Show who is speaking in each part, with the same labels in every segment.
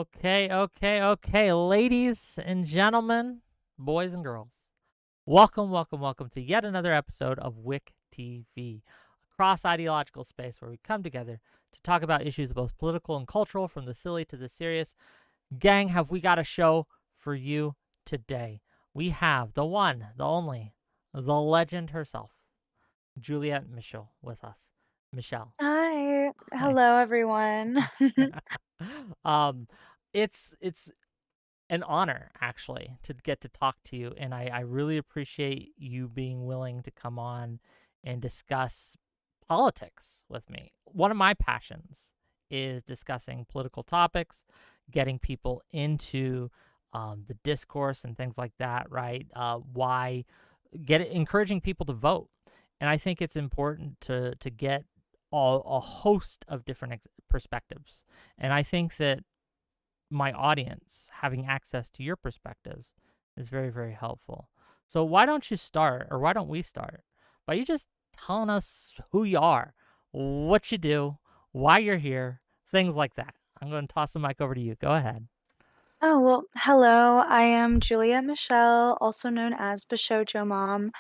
Speaker 1: Okay, ladies and gentlemen, boys and girls, welcome to yet another episode of Whick TV, a cross-ideological space where we come together to talk about issues both political and cultural, from the silly to the serious. Gang, have we got a show for you today? We have the one, the only, the legend herself, TheJulietteMichele, with us. Michelle.
Speaker 2: Hi.
Speaker 1: Hi.
Speaker 2: Hello, everyone.
Speaker 1: um, it's an honor, actually, to get to talk to you, and I really appreciate you being willing to come on and discuss politics with me. One of my passions is discussing political topics, getting people into the discourse and things like that, right? Encouraging people to vote. And I think it's important to get a host of different perspectives. And I think that my audience having access to your perspectives is very, very helpful. So why don't we start by you just telling us who you are, what you do, why you're here, things like that. I'm going to toss the mic over to you. Go ahead.
Speaker 2: Oh, well, hello. I am Juliette Michele, also known as Bashojo Mom.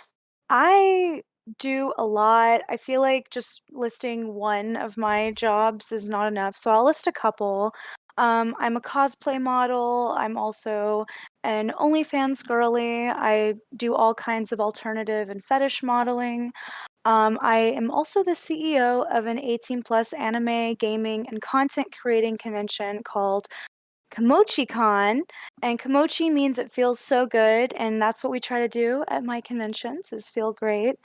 Speaker 2: I do a lot. I feel like just listing one of my jobs is not enough, so I'll list a couple. I'm a cosplay model. I'm also an OnlyFans girly. I do all kinds of alternative and fetish modeling. I am also the CEO of an 18 plus anime, gaming, and content creating convention called KimochiCon. And Kimochi means it feels so good, and that's what we try to do at my conventions is feel great.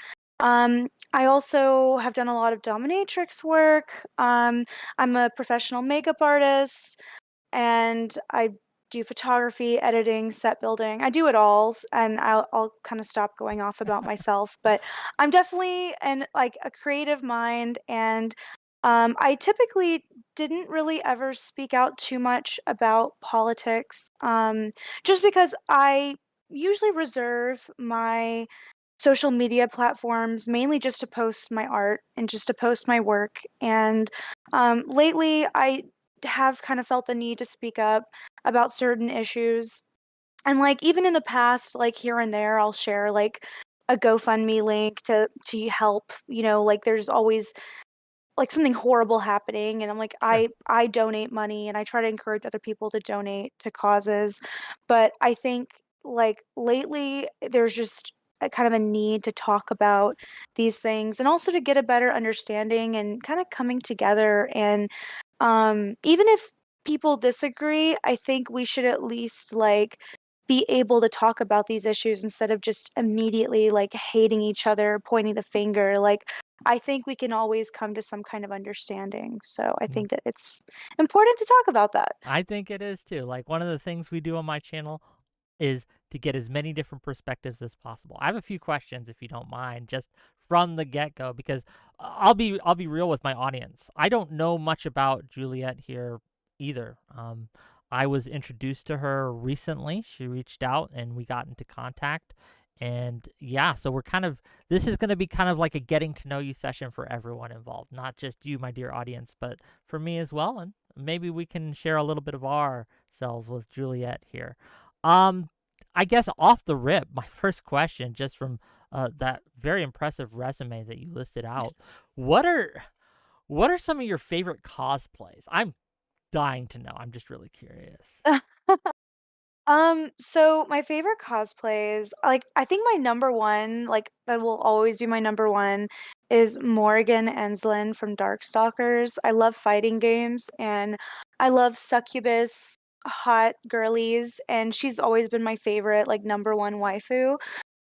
Speaker 2: I also have done a lot of dominatrix work. I'm a professional makeup artist, and I do photography, editing, set building. I do it all, and I'll kind of stop going off about myself. But I'm definitely a creative mind, and I typically didn't really ever speak out too much about politics, just because I usually reserve my social media platforms mainly just to post my art and just to post my work. And lately, I have kind of felt the need to speak up about certain issues. And like even in the past, like here and there, I'll share like a GoFundMe link to help. Like there's always like something horrible happening, and I'm like,
Speaker 1: Sure.
Speaker 2: I donate money and I try to encourage other people to donate to causes. But I think like lately there's just a kind of a need to talk about these things and also to get a better understanding and kind of coming together. And even if people disagree, I think we should at least like be able to talk about these issues instead of just immediately like hating each other, pointing the finger. Like I think we can always come to some kind of understanding. So I
Speaker 1: Mm.
Speaker 2: think that it's important to talk about that.
Speaker 1: I think it is too. Like, one of the things we do on my channel is to get as many different perspectives as possible. I have a few questions, if you don't mind, just from the get-go, because I'll be real with my audience. I don't know much about Juliette here either. I was introduced to her recently. She reached out and we got into contact. And yeah, so this is going to be kind of like a getting to know you session for everyone involved, not just you, my dear audience, but for me as well. And maybe we can share a little bit of ourselves with Juliette here. Um, I guess off the rip, my first question, just from that very impressive resume that you listed out, what are some of your favorite cosplays? I'm dying to know. I'm just really curious.
Speaker 2: So my favorite cosplays, like I think my number one, like that will always be my number one, is Morrigan Enslin from Darkstalkers. I love fighting games and I love succubus hot girlies, and she's always been my favorite, like number one waifu.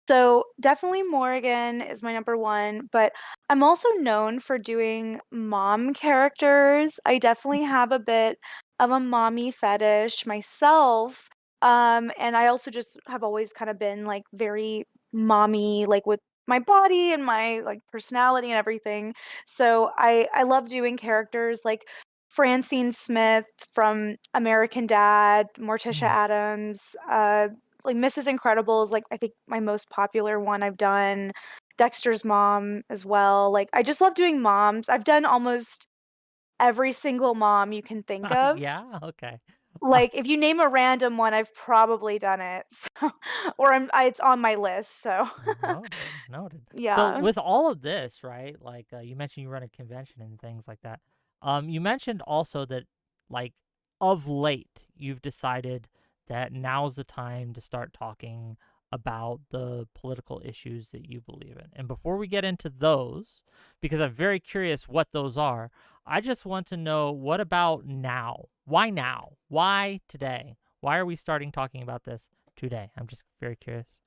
Speaker 2: So definitely Morrigan is my number one, but I'm also known for doing mom characters. I definitely have a bit of a mommy fetish myself. And I also just have always kind of been like very mommy, like with my body and my like personality and everything. So I love doing characters like Francine Smith from American Dad, Morticia
Speaker 1: Mm.
Speaker 2: Adams, like Mrs. Incredible is like I think my most popular one I've done. Dexter's mom as well. Like I just love doing moms. I've done almost every single mom you can think of.
Speaker 1: Yeah, okay. Uh,
Speaker 2: Like if you name a random one, I've probably done it. So, or it's on my list. So
Speaker 1: Noted, noted. So
Speaker 2: yeah.
Speaker 1: with all of this, right? Like you mentioned, you run a convention and things like that. You mentioned also that, like, of late, you've decided that now's the time to start talking about the political issues that you believe in. And before we get into those, because I'm very curious what those are, I just want to know, what about now? Why now? Why today? Why are we starting talking about this today? I'm just very curious.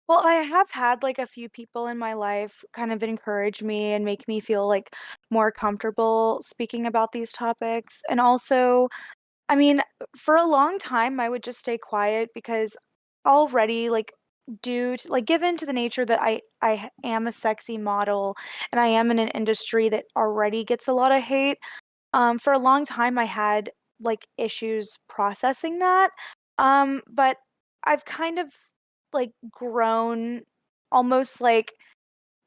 Speaker 2: Well, I have had like a few people in my life kind of encourage me and make me feel like more comfortable speaking about these topics. And also, I mean, for a long time, I would just stay quiet because already, like, due to, like, given to the nature that am a sexy model and I am in an industry that already gets a lot of hate. For a long time, I had like issues processing that. But I've kind of like grown almost like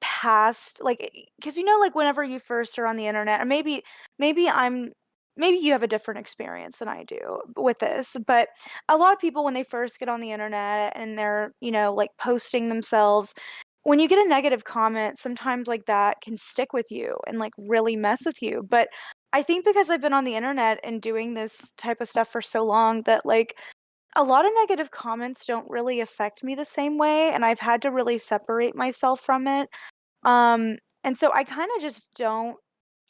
Speaker 2: past like because like whenever you first are on the internet, or maybe I'm maybe you have a different experience than I do with this, but a lot of people when they first get on the internet and they're like posting themselves, when you get a negative comment sometimes like that can stick with you and like really mess with you. But I think because I've been on the internet and doing this type of stuff for so long that like a lot of negative comments don't really affect me the same way, and I've had to really separate myself from it. And so I kinda just don't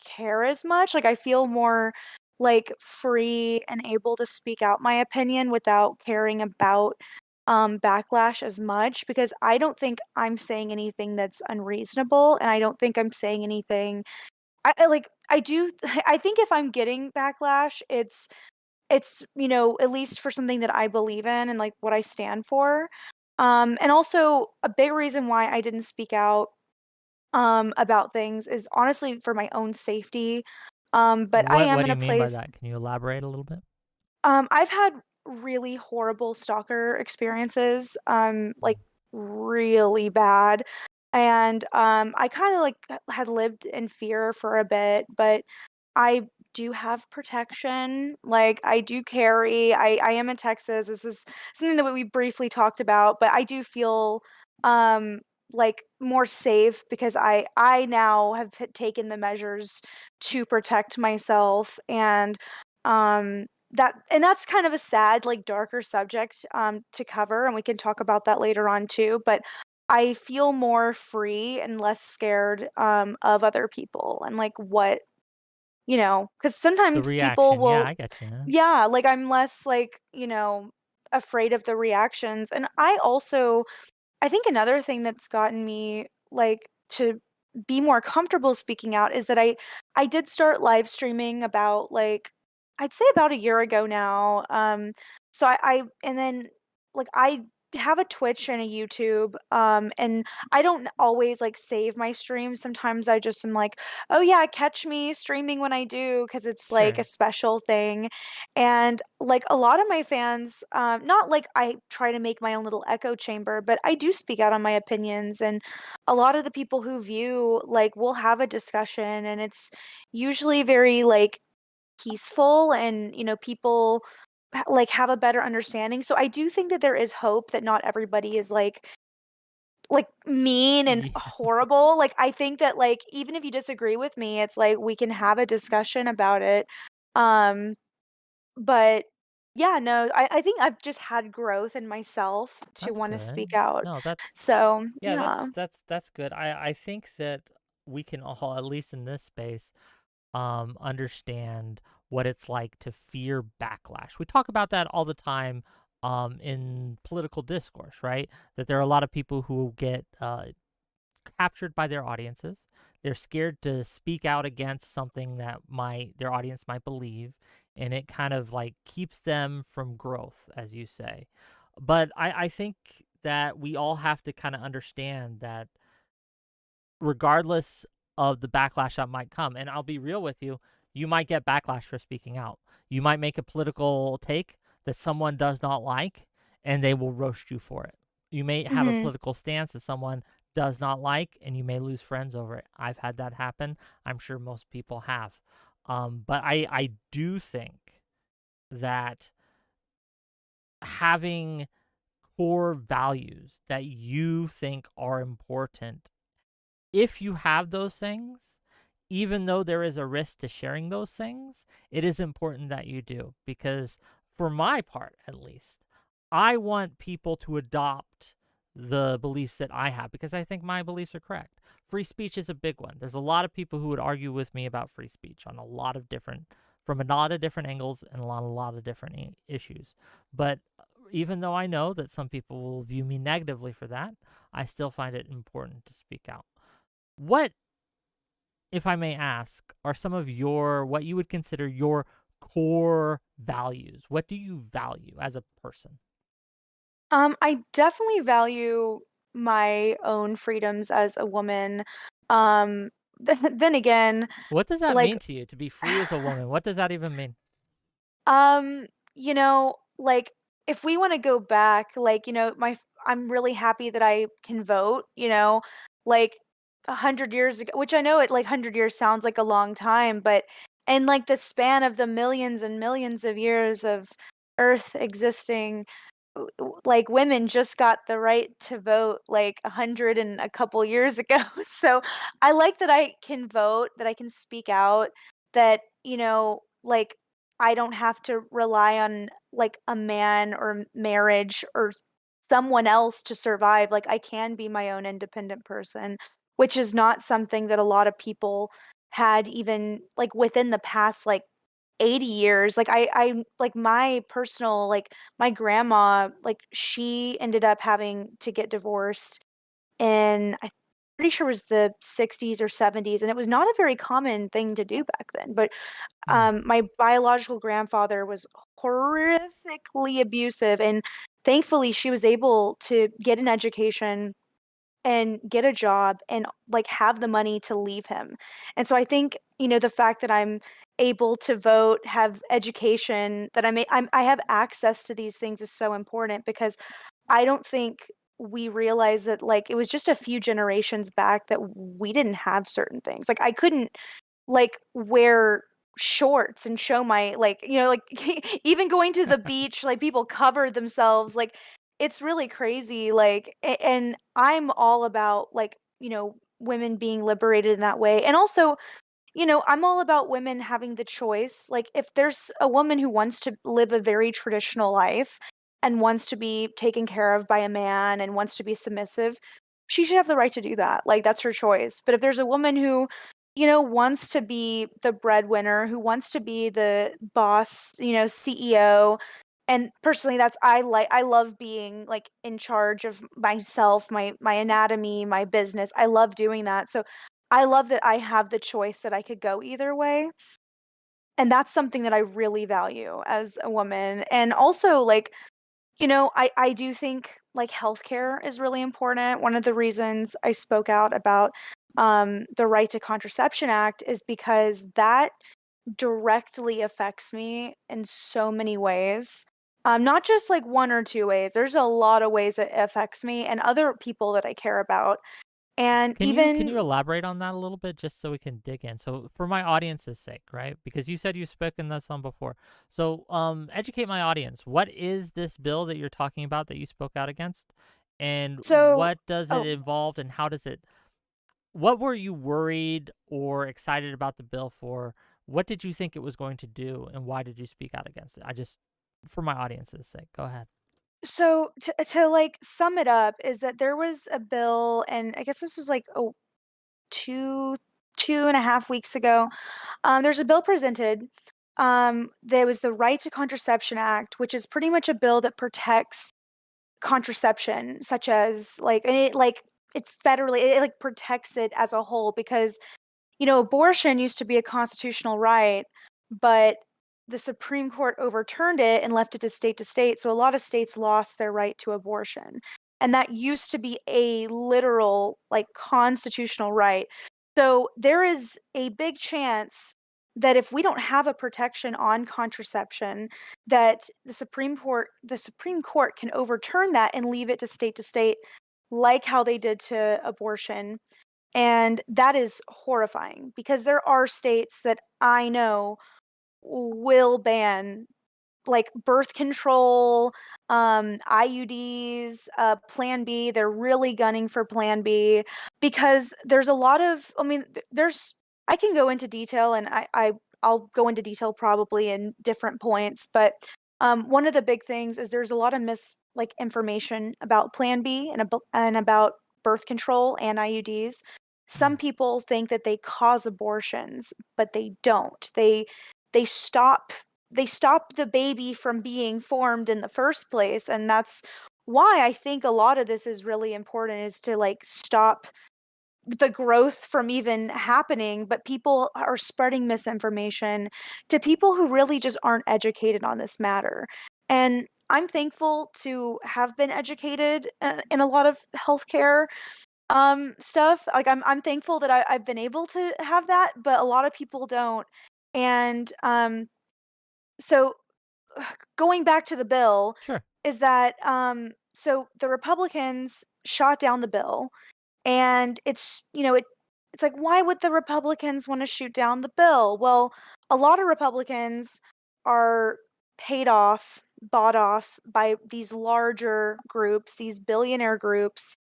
Speaker 2: care as much, like, I feel more, like, free and able to speak out my opinion without caring about, backlash as much because I don't think I'm saying anything that's unreasonable, and I don't think I'm saying anything I do I think if I'm getting backlash, it's at least for something that I believe in and, like, what I stand for. And also a big reason why I didn't speak out about things is honestly for my own safety. But I
Speaker 1: What
Speaker 2: am
Speaker 1: do
Speaker 2: in
Speaker 1: you
Speaker 2: a
Speaker 1: mean by
Speaker 2: place,
Speaker 1: that? Can you elaborate a little bit?
Speaker 2: I've had really horrible stalker experiences, like really bad. And I kind of like had lived in fear for a bit, but I do have protection. Like I do carry. I am in Texas. This is something that we briefly talked about, but I do feel um like more safe because I now have taken the measures to protect myself. And that's kind of a sad like darker subject to cover, and we can talk about that later on too, but I feel more free and less scared of other people and like what because
Speaker 1: The
Speaker 2: sometimes people
Speaker 1: reaction. Yeah,
Speaker 2: will
Speaker 1: I get you. Man.
Speaker 2: yeah, like, I'm less, like, afraid of the reactions, and I think another thing that's gotten me, like, to be more comfortable speaking out is that I did start live streaming about, like I'd say about a year ago now, so I and then, like, I have a Twitch and a YouTube, and I don't always, like, save my streams. Sometimes I just am like, "Oh, yeah, catch me streaming when I do," because it's, like, a
Speaker 1: Sure.
Speaker 2: special thing, and, like, a lot of my fans, not like I try to make my own little echo chamber, but I do speak out on my opinions, and a lot of the people who view, like, we'll have a discussion, and it's usually very, like, peaceful and, people like, have a better understanding, so I do think that there is hope that not everybody is, like, mean and
Speaker 1: Yeah.
Speaker 2: horrible. Like, I think that, like, even if you disagree with me, it's like we can have a discussion about it, um, but Yeah, no, I think I've just had growth in myself to
Speaker 1: That's
Speaker 2: wanna speak
Speaker 1: good.
Speaker 2: out.
Speaker 1: No,
Speaker 2: So,
Speaker 1: yeah,
Speaker 2: yeah.
Speaker 1: that's good. I think that we can all, at least in this space, understand what it's like to fear backlash. We talk about that all the time in political discourse, right? That there are a lot of people who get captured by their audiences. They're scared to speak out against something that their audience might believe, and it kind of like keeps them from growth, as you say. But I think that we all have to kind of understand that regardless of the backlash that might come, and I'll be real with you, you might get backlash for speaking out. You might make a political take that someone does not like, and they will roast you for it. You may have a
Speaker 2: Mhm.
Speaker 1: political stance that someone does not like, and you may lose friends over it. I've had that happen. I'm sure most people have. But I do think that having core values that you think are important, if you have those things, even though there is a risk to sharing those things, it is important that you do. Because for my part, at least, I want people to adopt the beliefs that I have because I think my beliefs are correct. Free speech is a big one. There's a lot of people who would argue with me about free speech on a lot of different, from a lot of different angles and a lot of different issues. But even though I know that some people will view me negatively for that, I still find it important to speak out. What, if I may ask, are some of your, what you would consider your core values? What do you value as a person?
Speaker 2: I definitely value my own freedoms as a woman. Um, then again,
Speaker 1: What does that
Speaker 2: like
Speaker 1: mean to you to be free as a woman? What does that even mean?
Speaker 2: like if we want to go back, like, I'm really happy that I can vote, like 100 years ago, which I know it like 100 years sounds like a long time, but in like the span of the millions and millions of years of Earth existing, like women just got the right to vote like 100 and a couple years ago. So I like that I can vote, that I can speak out, that, like I don't have to rely on like a man or marriage or someone else to survive. Like I can be my own independent person, which is not something that a lot of people had even like within the past like 80 years. Like I like my personal like my grandma, like she ended up having to get divorced in I'm pretty sure it was the 60s or 70s, and it was not a very common thing to do back then. But
Speaker 1: Hmm.
Speaker 2: my biological grandfather was horrifically abusive, and thankfully she was able to get an education and get a job and like have the money to leave him. And so I think, the fact that I'm able to vote, have education, that I have access to these things is so important because I don't think we realize that like it was just a few generations back that we didn't have certain things. Like I couldn't like wear shorts and show my like, like even going to the beach, like people covered themselves. Like it's really crazy. Like and I'm all about like, women being liberated in that way. And also, I'm all about women having the choice. Like, if there's a woman who wants to live a very traditional life and wants to be taken care of by a man and wants to be submissive, she should have the right to do that. Like, that's her choice. But if there's a woman who, wants to be the breadwinner, who wants to be the boss, CEO, and personally I love being like in charge of myself, my anatomy, my business. I love doing that. So I love that I have the choice that I could go either way, and that's something that I really value as a woman. And also, like, I do think, like, healthcare is really important. One of the reasons I spoke out about, the Right to Contraception Act is because that directly affects me in so many ways. Not just, like, 1 or 2 ways, there's a lot of ways it affects me and other people that I care about, and
Speaker 1: Can you
Speaker 2: even
Speaker 1: elaborate on that a little bit just so we can dig in? So for my audience's sake, right? Because you said you've spoken this on before. So educate my audience. What is this bill that you're talking about that you spoke out against? And
Speaker 2: so
Speaker 1: what does it
Speaker 2: oh,
Speaker 1: involve and how does it, what were you worried or excited about the bill for? What did you think it was going to do and why did you speak out against it? I just for my audience's sake. Go ahead.
Speaker 2: So to like sum it up is that there was a bill, and I guess this was like two 2.5 weeks ago. There's a bill presented. There was the Right to Contraception Act, which is pretty much a bill that protects contraception, such as like, and it federally, it like protects it as a whole, because abortion used to be a constitutional right, but the Supreme Court overturned it and left it to state. So a lot of states lost their right to abortion. And that used to be a literal, like, constitutional right. So there is a big chance that if we don't have a protection on contraception, that the Supreme Court can overturn that and leave it to state, like how they did to abortion. And that is horrifying because there are states that I know will ban like birth control, IUDs, Plan B. They're really gunning for Plan B because there's a lot of, I mean, I can go into detail, and I'll go into detail probably in different points, but one of the big things is there's a lot of like information about Plan B and about birth control and IUDs.
Speaker 1: Mm.
Speaker 2: Some people think that they cause abortions, but they don't. They stop they stop the baby from being formed in the first place, and that's why I think a lot of this is really important, is to like stop the growth from even happening. But people are spreading misinformation to people who really just aren't educated on this matter. And I'm thankful to have been educated in a lot of healthcare stuff. Like, I'm thankful that I've been able to have that, but a lot of people don't. And so going back to the bill,
Speaker 1: Sure.
Speaker 2: is that so the Republicans shot down the bill, and it's like, why would the Republicans want to shoot down the bill? Well, a lot of Republicans are paid off, bought off by these larger groups, these billionaire groups,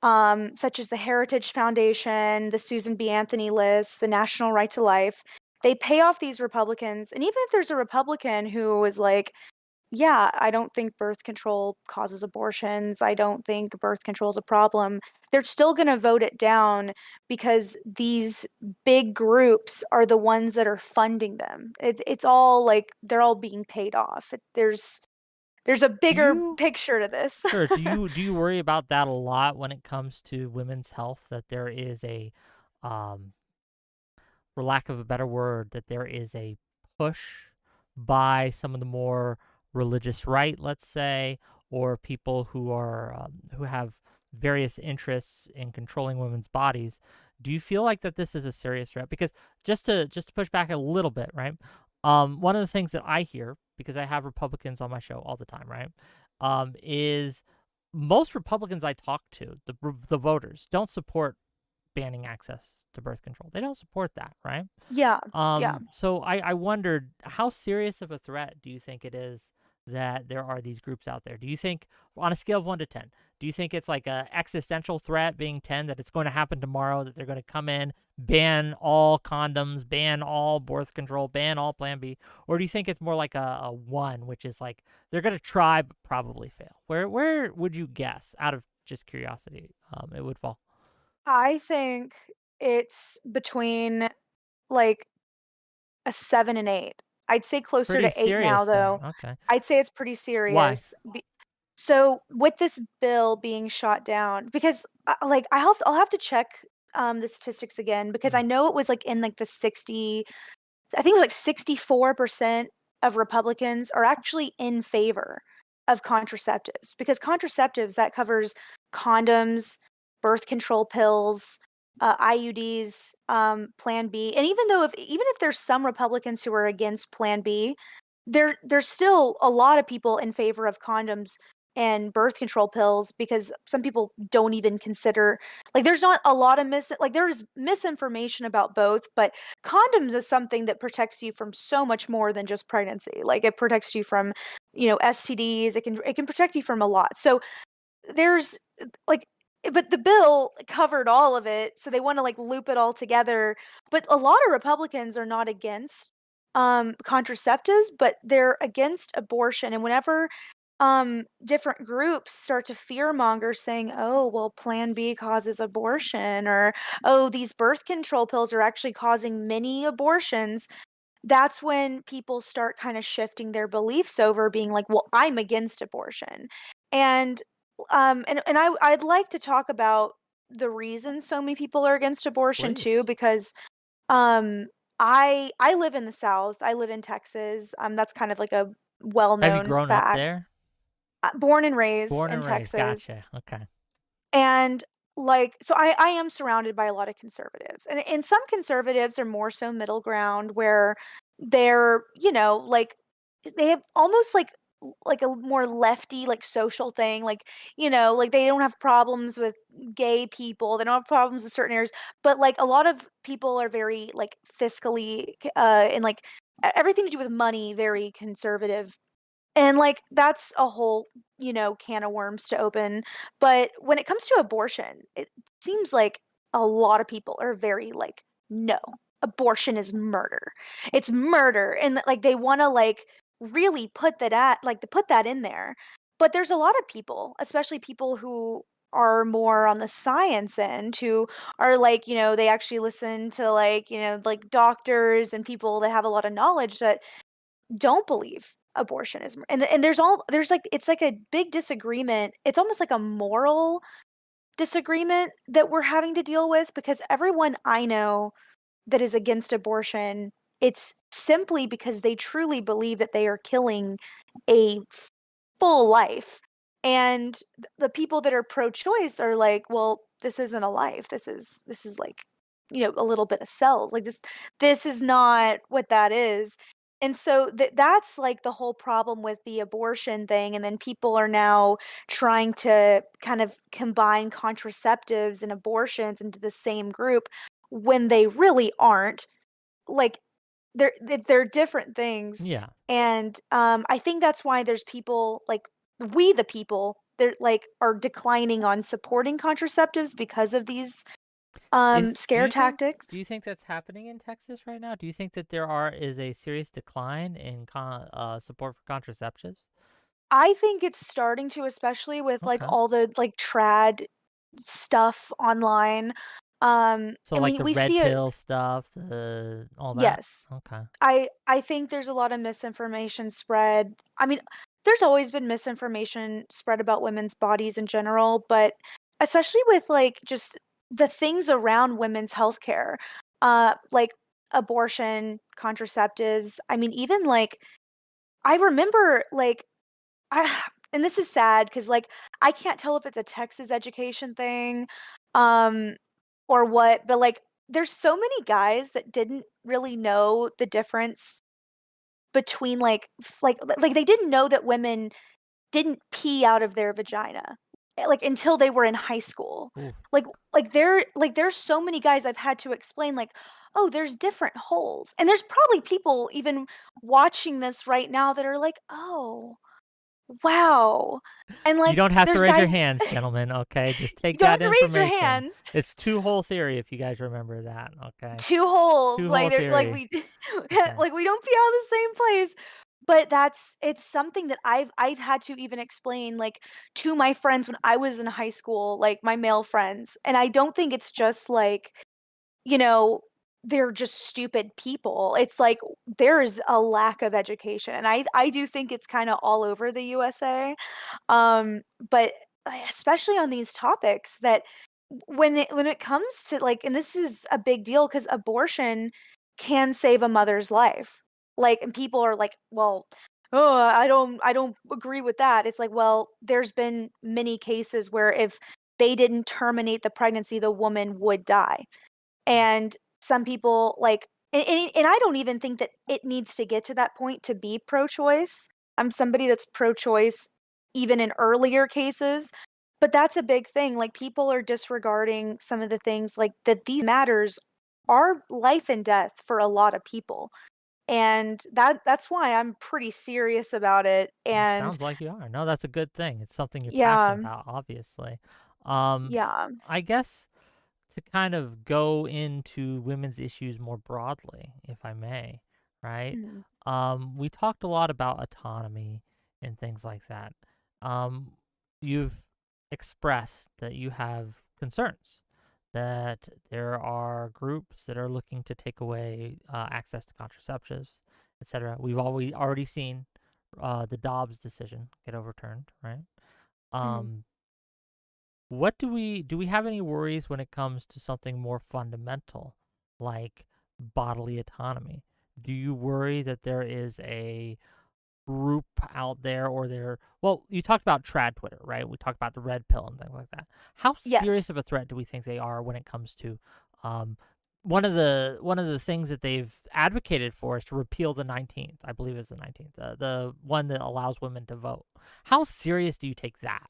Speaker 2: such as the Heritage Foundation, the Susan B. Anthony list, the National Right to Life. They pay off these Republicans. And even if there's a Republican who is like, yeah, I don't think birth control causes abortions, I don't think birth control is a problem, they're still going to vote it down because these big groups are the ones that are funding them. It's all like they're all being paid off. There's a
Speaker 1: Do
Speaker 2: bigger
Speaker 1: you
Speaker 2: picture to this.
Speaker 1: Sure. Do you worry about that a lot when it comes to women's health? That there is a, um, for lack of a better word, that there is a push by some of the more religious right, let's say, or people who are who have various interests in controlling women's bodies. Do you feel like that this is a serious threat? Because just to push back a little bit, right? One of the things that I hear, because I have Republicans on my show all the time, right, is most Republicans I talk to, the voters, don't support banning access to birth control. They don't support that, right?
Speaker 2: Yeah, yeah.
Speaker 1: So I wondered, how serious of a threat do you think it is that there are these groups out there? Do you think, on a scale of 1 to 10, do you think it's like a existential threat being 10, that it's going to happen tomorrow, that they're going to come in, ban all condoms, ban all birth control, ban all Plan B? Or do you think it's more like a 1, which is like they're going to try but probably fail? Where would you guess, out of just curiosity, it would fall?
Speaker 2: I think it's between like a 7 and 8. I'd say closer
Speaker 1: Pretty
Speaker 2: to 8 now,
Speaker 1: serious then.
Speaker 2: though.
Speaker 1: Okay.
Speaker 2: I'd say it's pretty
Speaker 1: Why?
Speaker 2: serious. So with this bill being shot down, because like I'll have to check the statistics again, because
Speaker 1: Mm.
Speaker 2: I know it was like in like the 60, I think it was like 64% of Republicans are actually in favor of contraceptives, because contraceptives, that covers condoms, birth control pills, IUDs, Plan B. And even if there's some Republicans who are against Plan B, there's still a lot of people in favor of condoms and birth control pills, because some people don't even consider, like, there's not a lot of there's misinformation about both, but condoms is something that protects you from so much more than just pregnancy. Like, it protects you from, STDs. It can protect you from a lot. So there's like, but the bill covered all of it, so they want to like loop it all together. But a lot of Republicans are not against contraceptives, but they're against abortion. And whenever different groups start to fearmonger saying, oh, well, Plan B causes abortion, or oh, these birth control pills are actually causing many abortions, that's when people start kind of shifting their beliefs over being like, well, I'm against abortion. And I'd like to talk about the reasons so many people are against abortion too,
Speaker 1: Please.
Speaker 2: because um I live in the South. I live in Texas. That's kind of like a
Speaker 1: Have you
Speaker 2: well-known
Speaker 1: grown up
Speaker 2: fact.
Speaker 1: there?
Speaker 2: Born and raised
Speaker 1: Born
Speaker 2: in
Speaker 1: and raised.
Speaker 2: Texas.
Speaker 1: Gotcha. Okay.
Speaker 2: And like, so I am surrounded by a lot of conservatives. And some conservatives are more so middle ground where they're, like they have almost like a more lefty like social thing, like, like they don't have problems with gay people, they don't have problems with certain areas, but like a lot of people are very like fiscally and like everything to do with money, very conservative, and, like, that's a whole, can of worms to open. But when it comes to abortion, it seems like a lot of people are very like, "No, abortion is murder. It's murder." And, like, they wanna, like, really put that in there. But there's a lot of people, especially people who are more on the science end, who are like, they actually listen to, like, like, doctors and people that have a lot of knowledge that don't believe abortion is and there's like it's like a big disagreement. It's almost like a moral disagreement that we're having to deal with, because everyone I know that is against abortion, it's simply because they truly believe that they are killing a full life. And the people that are pro-choice are like, well, this isn't a life. This is like, a little bit of cell. Like this is not what that is. And so that's like the whole problem with the abortion thing. And then people are now trying to kind of combine contraceptives and abortions into the same group when they really aren't. Like they're different things.
Speaker 1: Yeah.
Speaker 2: And I think that's why there's people like we the people they're like are declining on supporting contraceptives because of these scare
Speaker 1: Do
Speaker 2: tactics.
Speaker 1: you think that's happening in Texas right now? Do you think that there is a serious decline in support for contraceptives?
Speaker 2: I think it's starting to, especially with like
Speaker 1: Okay.
Speaker 2: all the like trad stuff online.
Speaker 1: So
Speaker 2: I
Speaker 1: like
Speaker 2: mean,
Speaker 1: the
Speaker 2: we
Speaker 1: red
Speaker 2: see it.
Speaker 1: pill stuff, the all that.
Speaker 2: Yes.
Speaker 1: Okay.
Speaker 2: I think there's a lot of misinformation spread. I mean, there's always been misinformation spread about women's bodies in general, but especially with like just the things around women's healthcare, like abortion, contraceptives. I mean, even like I remember like I and this is sad because like I can't tell if it's a Texas education thing, um, or what, but like there's so many guys that didn't really know the difference between like they didn't know that women didn't pee out of their vagina, like until they were in high school.
Speaker 1: Ooh.
Speaker 2: Like there's so many guys I've had to explain like, "Oh, there's different holes." And there's probably people even watching this right now that are like, "Oh, wow." And
Speaker 1: You
Speaker 2: like
Speaker 1: don't have to
Speaker 2: there's
Speaker 1: raise your
Speaker 2: guys
Speaker 1: hands, gentlemen, okay? Just
Speaker 2: you
Speaker 1: take
Speaker 2: don't have
Speaker 1: that
Speaker 2: to raise your
Speaker 1: information.
Speaker 2: hands.
Speaker 1: It's two-hole theory if you guys remember that, okay?
Speaker 2: 2 holes,
Speaker 1: Two-hole
Speaker 2: like, they're like,
Speaker 1: theory.
Speaker 2: we
Speaker 1: Okay.
Speaker 2: like, we don't pee out of the same place, but it's something that I've had to even explain, like, to my friends when I was in high school, like, my male friends, and I don't think it's just, like, you know, they're just stupid people. It's like, there's a lack of education, and I do think it's kinda all over the USA, but, especially on these topics that when it comes to like, and this is a big deal because abortion can save a mother's life. Like, and people are like, well, oh, I don't agree with that. It's like, well, there's been many cases where if they didn't terminate the pregnancy, the woman would die. And some people like and I don't even think that it needs to get to that point to be pro-choice. I'm somebody that's pro-choice even in earlier cases, but that's a big thing. Like people are disregarding some of the things like that these matters are life and death for a lot of people. And that's why I'm pretty serious about it.
Speaker 1: It
Speaker 2: And
Speaker 1: sounds like you are. No, that's a good thing. It's something you're passionate
Speaker 2: yeah,
Speaker 1: about, obviously. Um,
Speaker 2: yeah.
Speaker 1: I guess to kind of go into women's issues more broadly, if I may, right?
Speaker 2: Mhm.
Speaker 1: We talked a lot about autonomy and things like that. Um, you've expressed that you have concerns that there are groups that are looking to take away access to contraceptives, etc. We've already seen the Dobbs decision get overturned, right?
Speaker 2: Mhm.
Speaker 1: Um, what do we have any worries when it comes to something more fundamental like bodily autonomy? Do you worry that there is a group out there, or there, well, you talked about trad Twitter, right? We talked about the red pill and things like that. How
Speaker 2: Yes.
Speaker 1: serious of a threat do we think they are when it comes to um one of the things that they've advocated for is to repeal the 19th, I believe it's the 19th, the one that allows women to vote. How serious do you take that?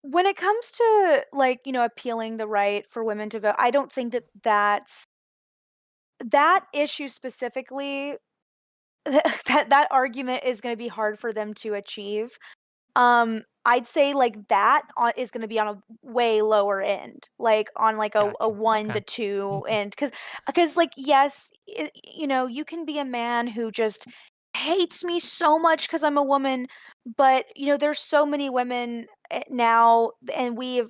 Speaker 2: When it comes to, like, appealing the right for women to vote, I don't think that that issue specifically, that argument is gonna be hard for them to achieve. I'd say, like, that is gonna be on a way lower end, like, on, like, a
Speaker 1: Gotcha.
Speaker 2: 1 to
Speaker 1: Okay.
Speaker 2: 2 end, because, like, yes, you can be a man who just hates me so much because 'cause I'm a woman, but, there's so many women, now, and we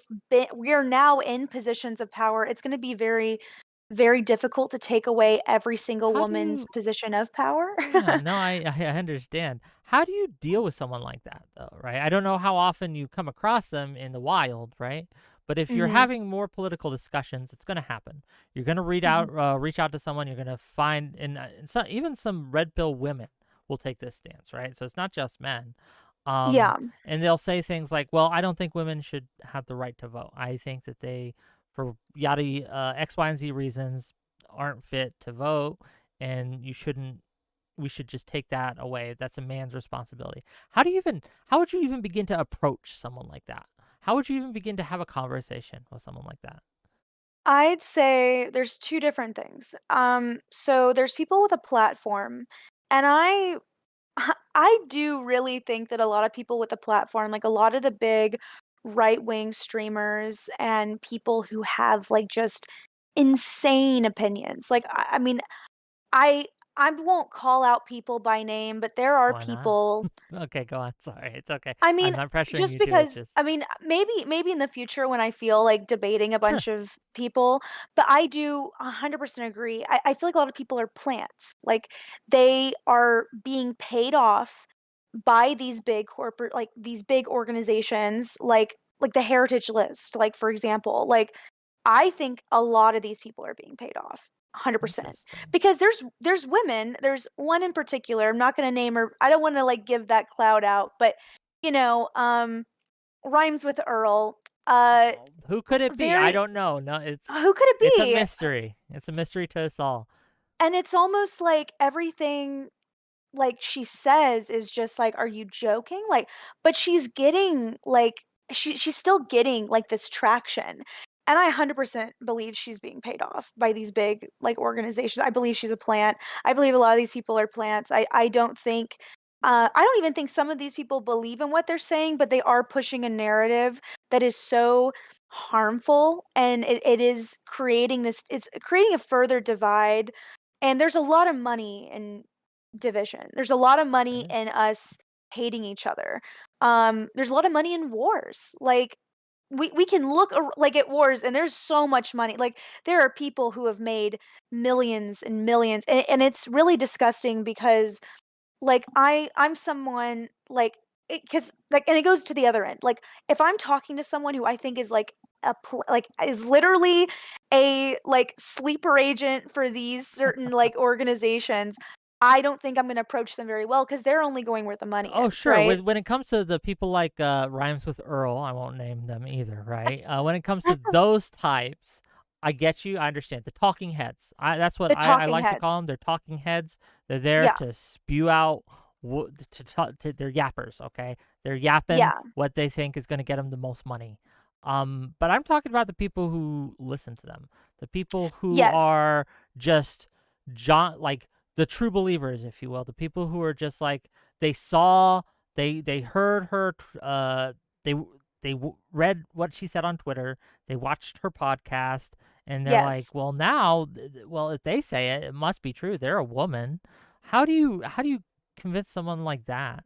Speaker 2: are now in positions of power. It's gonna be very, very difficult to take away every single
Speaker 1: How do
Speaker 2: woman's
Speaker 1: you
Speaker 2: position of power.
Speaker 1: Yeah, no, I understand. How do you deal with someone like that, though, right? I don't know how often you come across them in the wild, right? But if you're
Speaker 2: Mhm,
Speaker 1: having more political discussions, it's going to happen. You're going to
Speaker 2: mhm.
Speaker 1: reach out to someone. You're going to find, and so, even some red pill women will take this stance, right? So it's not just men. Um,
Speaker 2: Yeah.
Speaker 1: and they'll say things like, "Well, I don't think women should have the right to vote. I think that they, for yada X, Y, and Z reasons, aren't fit to vote, and you shouldn't we should just take that away. That's a man's responsibility." How would you even begin to approach someone like that? How would you even begin to have a conversation with someone like that?
Speaker 2: I'd say there's 2 different things. So there's people with a platform, and I do really think that a lot of people with a platform, like a lot of the big right-wing streamers and people who have, like, just insane opinions. Like, I mean, I I won't call out people by name, but there are
Speaker 1: Why not?
Speaker 2: people.
Speaker 1: Okay, go on. Sorry, it's okay.
Speaker 2: I
Speaker 1: I'm
Speaker 2: mean,
Speaker 1: not pressuring
Speaker 2: just
Speaker 1: you to. It's
Speaker 2: because,
Speaker 1: just
Speaker 2: I mean, maybe in the future when I feel like debating a
Speaker 1: sure.
Speaker 2: bunch of people, but I do 100% agree. I feel like a lot of people are plants. Like, they are being paid off by these big corporate, like these big organizations, like the Heritage List, like, for example. Like, I think a lot of these people are being paid off. 100%.
Speaker 1: Interesting.
Speaker 2: Because there's women, there's one in particular, I'm not gonna name her. I don't wanna, like, give that cloud out, but, you know, um, rhymes with Earl.
Speaker 1: Oh, who could it be? I
Speaker 2: Very
Speaker 1: don't know. No, it's
Speaker 2: Who could it
Speaker 1: it's a
Speaker 2: be?
Speaker 1: mystery. It's a mystery to us all.
Speaker 2: And it's almost like everything, like, she says is just like, "Are you joking?" Like, but she's getting, like, she's still getting, like, this traction, and I 100% believe she's being paid off by these big, like, organizations. I believe she's a plant. I believe a lot of these people are plants. I don't think, I don't even think some of these people believe in what they're saying, but they are pushing a narrative that is so harmful, and it is creating this, it's creating a further divide, and there's a lot of money in division. There's a lot of money
Speaker 1: There
Speaker 2: in
Speaker 1: is.
Speaker 2: us hating each other. There's a lot of money in wars. Like, we can look like at wars, and there's so much money. Like, there are people who have made millions and millions, and it's really disgusting because, like, I'm someone, like, because, like, and it goes to the other end. Like, if I'm talking to someone who I think is like like, is literally a, like, sleeper agent for these certain, like, organizations, I don't think I'm gonna approach them very well because they're only going where the money
Speaker 1: Oh,
Speaker 2: is,
Speaker 1: sure.
Speaker 2: right?
Speaker 1: When it comes to the people like Rhymes with Earl, I won't name them either, right? When it comes to those types, I get you. I understand the talking heads. That's what
Speaker 2: The
Speaker 1: I
Speaker 2: talking
Speaker 1: like to call
Speaker 2: heads.
Speaker 1: them. They're talking heads. They're there
Speaker 2: Yeah,
Speaker 1: to spew out they're yappers. Okay, they're yapping
Speaker 2: yeah,
Speaker 1: what they think is going to get them the most money. But I'm talking about the people who listen to them, the people who
Speaker 2: yes,
Speaker 1: are just like the true believers, if you will, the people who are just like they saw, they heard her, they read what she said on Twitter, they watched her podcast, And they're like,
Speaker 2: Yes.
Speaker 1: well, now, well, if they say it, it must be true. They're a woman. How do you convince someone like that?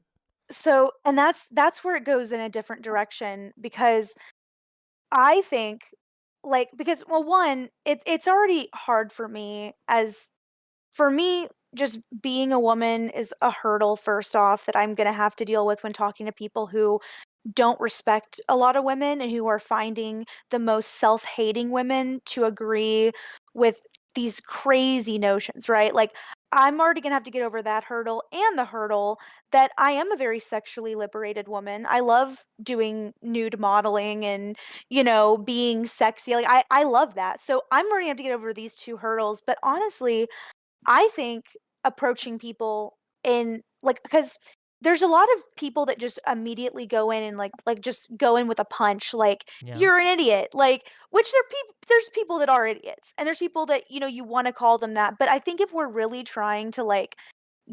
Speaker 2: So, and that's where it goes in a different direction because I think like because well one, it's already hard for me as for me just being a woman is a hurdle first off that I'm going to have to deal with when talking to people who don't respect a lot of women and who are finding the most self-hating women to agree with these crazy notions, right? Like I'm already going to have to get over that hurdle and the hurdle that I am a very sexually liberated woman. I love doing nude modeling and, being sexy. Like I love that. So I'm already have to get over these two hurdles, but honestly, I think approaching people in like because there's a lot of people that just immediately go in and like just go in with a punch like
Speaker 1: Yeah.
Speaker 2: you're an idiot like which there's people that are idiots and there's people that you want to call them that but I think if we're really trying to like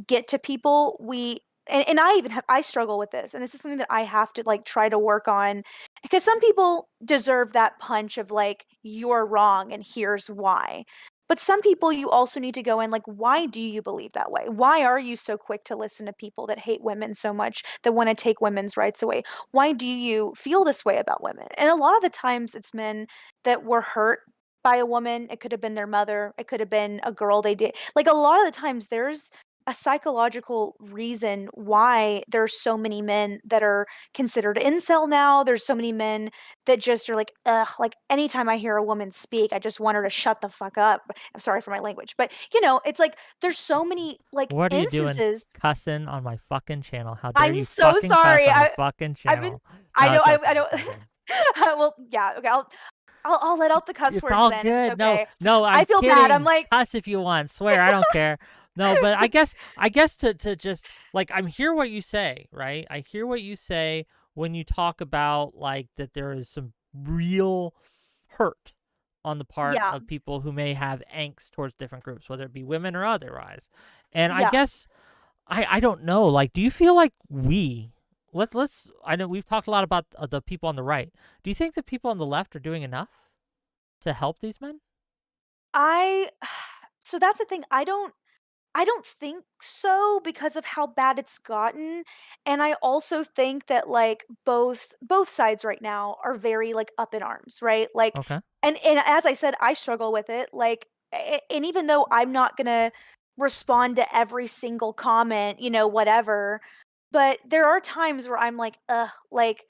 Speaker 2: get to people we and I even have I struggle with this and this is something that I have to like try to work on because some people deserve that punch of like you're wrong and here's why but some people you also need to go in like why do you believe that way why are you so quick to listen to people that hate women so much that want to take women's rights away why do you feel this way about women and a lot of the times it's men that were hurt by a woman it could have been their mother it could have been a girl they did like a lot of the times there's a psychological reason why there's so many men that are considered incel now. There's so many men that just are like, ugh, like anytime I hear a woman speak, I just want her to shut the fuck up. I'm sorry for my language, but it's like there's so many like
Speaker 1: What are you doing
Speaker 2: instances.
Speaker 1: cussing on my fucking channel? How dare
Speaker 2: I'm
Speaker 1: you
Speaker 2: so
Speaker 1: fucking cuss
Speaker 2: sorry.
Speaker 1: on my fucking
Speaker 2: I've been
Speaker 1: channel?
Speaker 2: I
Speaker 1: No,
Speaker 2: know
Speaker 1: it's
Speaker 2: I
Speaker 1: okay.
Speaker 2: know
Speaker 1: It's all good.
Speaker 2: well, yeah, okay. I'll let out the cuss
Speaker 1: It's
Speaker 2: words
Speaker 1: all
Speaker 2: then if it's
Speaker 1: good. No,
Speaker 2: okay.
Speaker 1: no,
Speaker 2: I
Speaker 1: I'm
Speaker 2: feel bad. I'm
Speaker 1: kidding.
Speaker 2: like
Speaker 1: Cuss if you want. Swear, I don't care. No, but I guess to just like I'm hear what you say, right? I hear what you say when you talk about like that there is some real hurt on the part
Speaker 2: yeah,
Speaker 1: of people who may have angst towards different groups, whether it be women or otherwise. And I
Speaker 2: yeah.
Speaker 1: guess I don't know. Like, do you feel like let's I know we've talked a lot about the people on the right. Do you think the people on the left are doing enough to help these men?
Speaker 2: I so that's the thing. I don't think so because of how bad it's gotten, and I also think that, like, both sides right now are very, like, up in arms, right? Like
Speaker 1: Okay.
Speaker 2: and as I said, I struggle with it, like, and even though I'm not gonna respond to every single comment, whatever, but there are times where I'm like, "Ugh," like,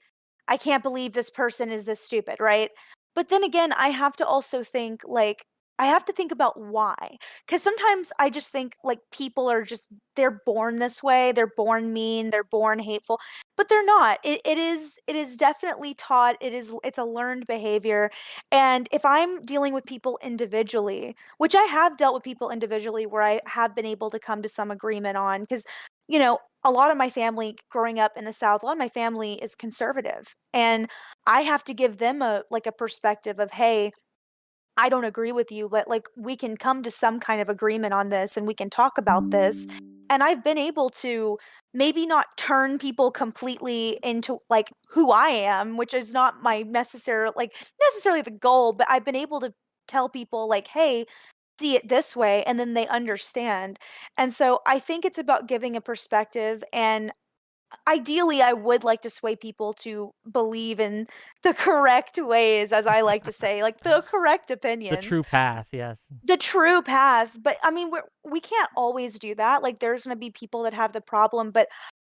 Speaker 2: "I can't believe this person is this stupid," right? But then again, I have to also think, like I have to think about why. Because sometimes I just think like people are just they're born this way, they're born mean, they're born hateful, but they're not. It is definitely taught. It's a learned behavior. And if I'm dealing with people individually, which I have dealt with people individually where I have been able to come to some agreement on, because a lot of my family growing up in the South, a lot of my family is conservative. And I have to give them a like a perspective of, hey, I don't agree with you, but like we can come to some kind of agreement on this and we can talk about this. And I've been able to maybe not turn people completely into like who I am, which is not my necessarily the goal, but I've been able to tell people like, hey, see it this way and then they understand. And so I think it's about giving a perspective and ideally I would like to sway people to believe in the correct ways as I like to say, like the correct
Speaker 1: The
Speaker 2: opinions,
Speaker 1: true path, yes.
Speaker 2: the true path. But I mean, we can't always do that. Like there's going to be people that have the problem, but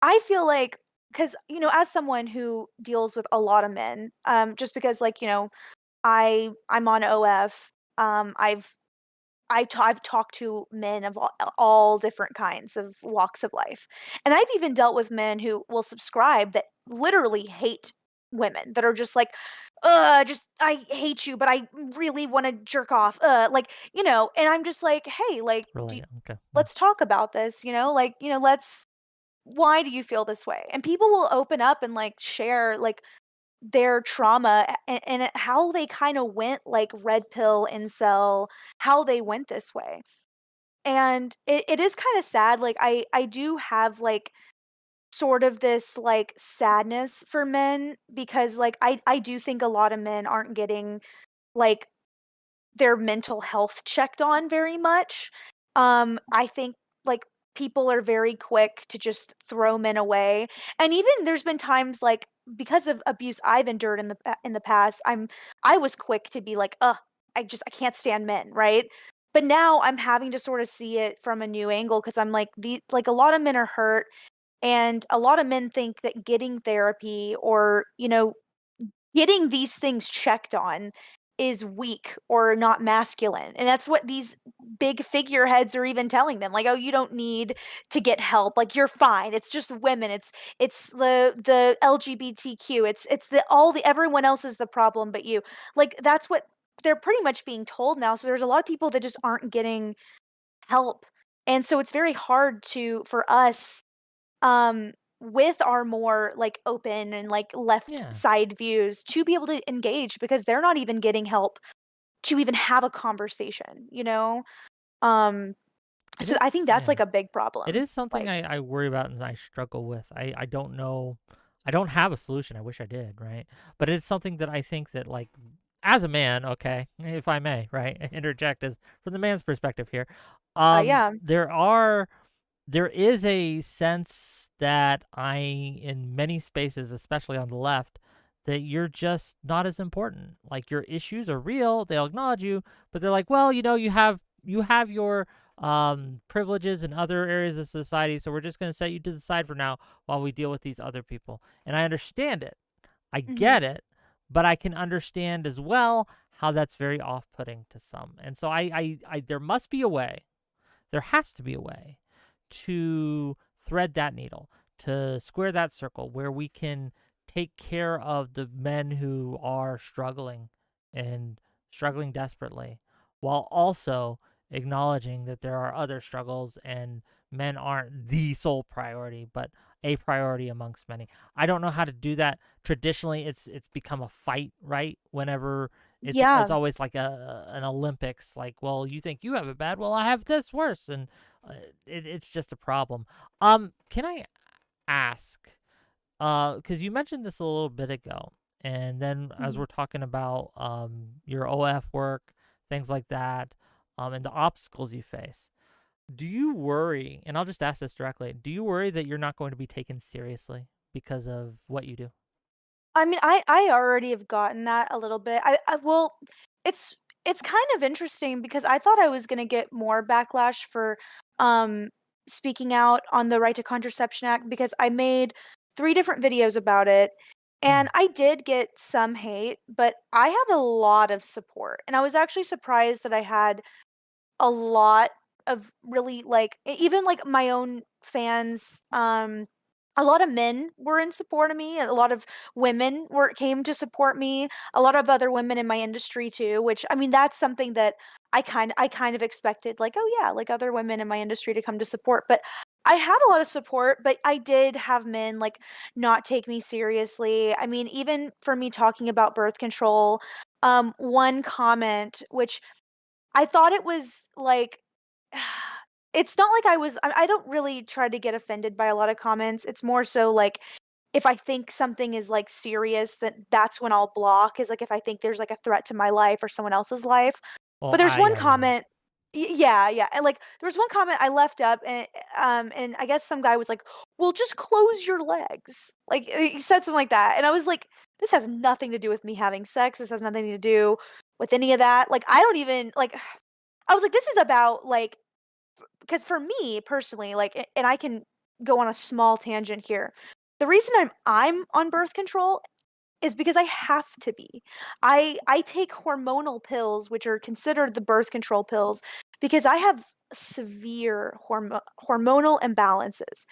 Speaker 2: I feel like cuz as someone who deals with a lot of men, just because like, I'm on OF, I've talked to men of all different kinds of walks of life. And I've even dealt with men who will subscribe that literally hate women that are just like, just I hate you, but I really want to jerk off. And I'm just like, hey, like,
Speaker 1: Relate. Okay. Yeah.
Speaker 2: let's talk about this, let's why do you feel this way? And people will open up and like share like their trauma and how they kinda went, like, red pill, incel, how they went this way. And it is kinda sad, like, I do have, like, sort of this, like, sadness for men because, like, I do think a lot of men aren't getting, like, their mental health checked on very much. I think like people are very quick to just throw men away. And even there's been times like because of abuse I've endured in the past, I was quick to be like, "Ugh, I can't stand men," right? But now I'm having to sort of see it from a new angle because I'm like the like a lot of men are hurt and a lot of men think that getting therapy or, getting these things checked on is weak or not masculine. And that's what these big figureheads are even telling them. Like, "Oh, you don't need to get help. Like you're fine. It's just women. It's the LGBTQ. It's the all the everyone else is the problem but you." Like that's what they're pretty much being told now. So there's a lot of people that just aren't getting help. And so it's very hard to for us um with our more like open and like left
Speaker 1: Yeah.
Speaker 2: side views to be able to engage because they're not even getting help to even have a conversation, you know? Um
Speaker 1: It
Speaker 2: so I think
Speaker 1: is,
Speaker 2: that's
Speaker 1: yeah.
Speaker 2: like a big
Speaker 1: It
Speaker 2: problem.
Speaker 1: is something
Speaker 2: Like,
Speaker 1: I worry about and I struggle with. I don't know. I don't have a solution. I wish I did, right? But it's something that I think that, like, as a man, okay, if I may, right, interject as from the man's perspective here.
Speaker 2: yeah.
Speaker 1: There is a sense that in many spaces, especially on the left, that you're just not as important. Like your issues are real, they'll acknowledge you, but they're like, well, you have your privileges in other areas of society, so we're just going to set you to the side for now while we deal with these other people. And I understand it, I
Speaker 2: Mhm.
Speaker 1: get it, but I can understand as well how that's very off-putting to some. And so there must be a way. There has to be a way to thread that needle, to square that circle where we can take care of the men who are struggling and struggling desperately while also acknowledging that there are other struggles and men aren't the sole priority, but a priority amongst many. I don't know how to do that. Traditionally, it's become a fight, right? Whenever it's
Speaker 2: Yeah.
Speaker 1: always like an Olympics, like, well, you think you have it bad, well, I have this worse, and it's just a problem. Can I ask? Because you mentioned this a little bit ago, and then as
Speaker 2: Mhm.
Speaker 1: we're talking about your OF work, things like that, and the obstacles you face, do you worry? And I'll just ask this directly: do you worry that you're not going to be taken seriously because of what you do?
Speaker 2: I mean, I already have gotten that a little bit. I well, it's it's kind of interesting because I thought I was gonna get more backlash for um speaking out on the Right to Contraception Act because I made 3 different videos about it
Speaker 1: Hmm.
Speaker 2: and I did get some hate, but I had a lot of support. And I was actually surprised that I had a lot of really like even like my own fans a lot of men were in support of me, a lot of women were came to support me, a lot of other women in my industry too, which I mean that's something that I kind of expected like oh yeah, like other women in my industry to come to support, but I had a lot of support, but I did have men like not take me seriously. I mean, even for me talking about birth control, one comment which I thought it was like it's not like I don't really try to get offended by a lot of comments. It's more so like if I think something is like serious, then that's when I'll block is like if I think there's like a threat to my life or someone else's life. But
Speaker 1: Well,
Speaker 2: there's one
Speaker 1: yeah, yeah.
Speaker 2: comment yeah, yeah. And like there was one comment I left up and I guess some guy was like, "Well, just close your legs." Like he said something like that. And I was like, this has nothing to do with me having sex. This has nothing to do with any of that. Like I don't even like I was like, this is about like because for me personally, like, and I can go on a small tangent here. The reason I'm on birth control is because I have to be. I take hormonal pills, which are considered the birth control pills, because I have severe hormonal imbalances.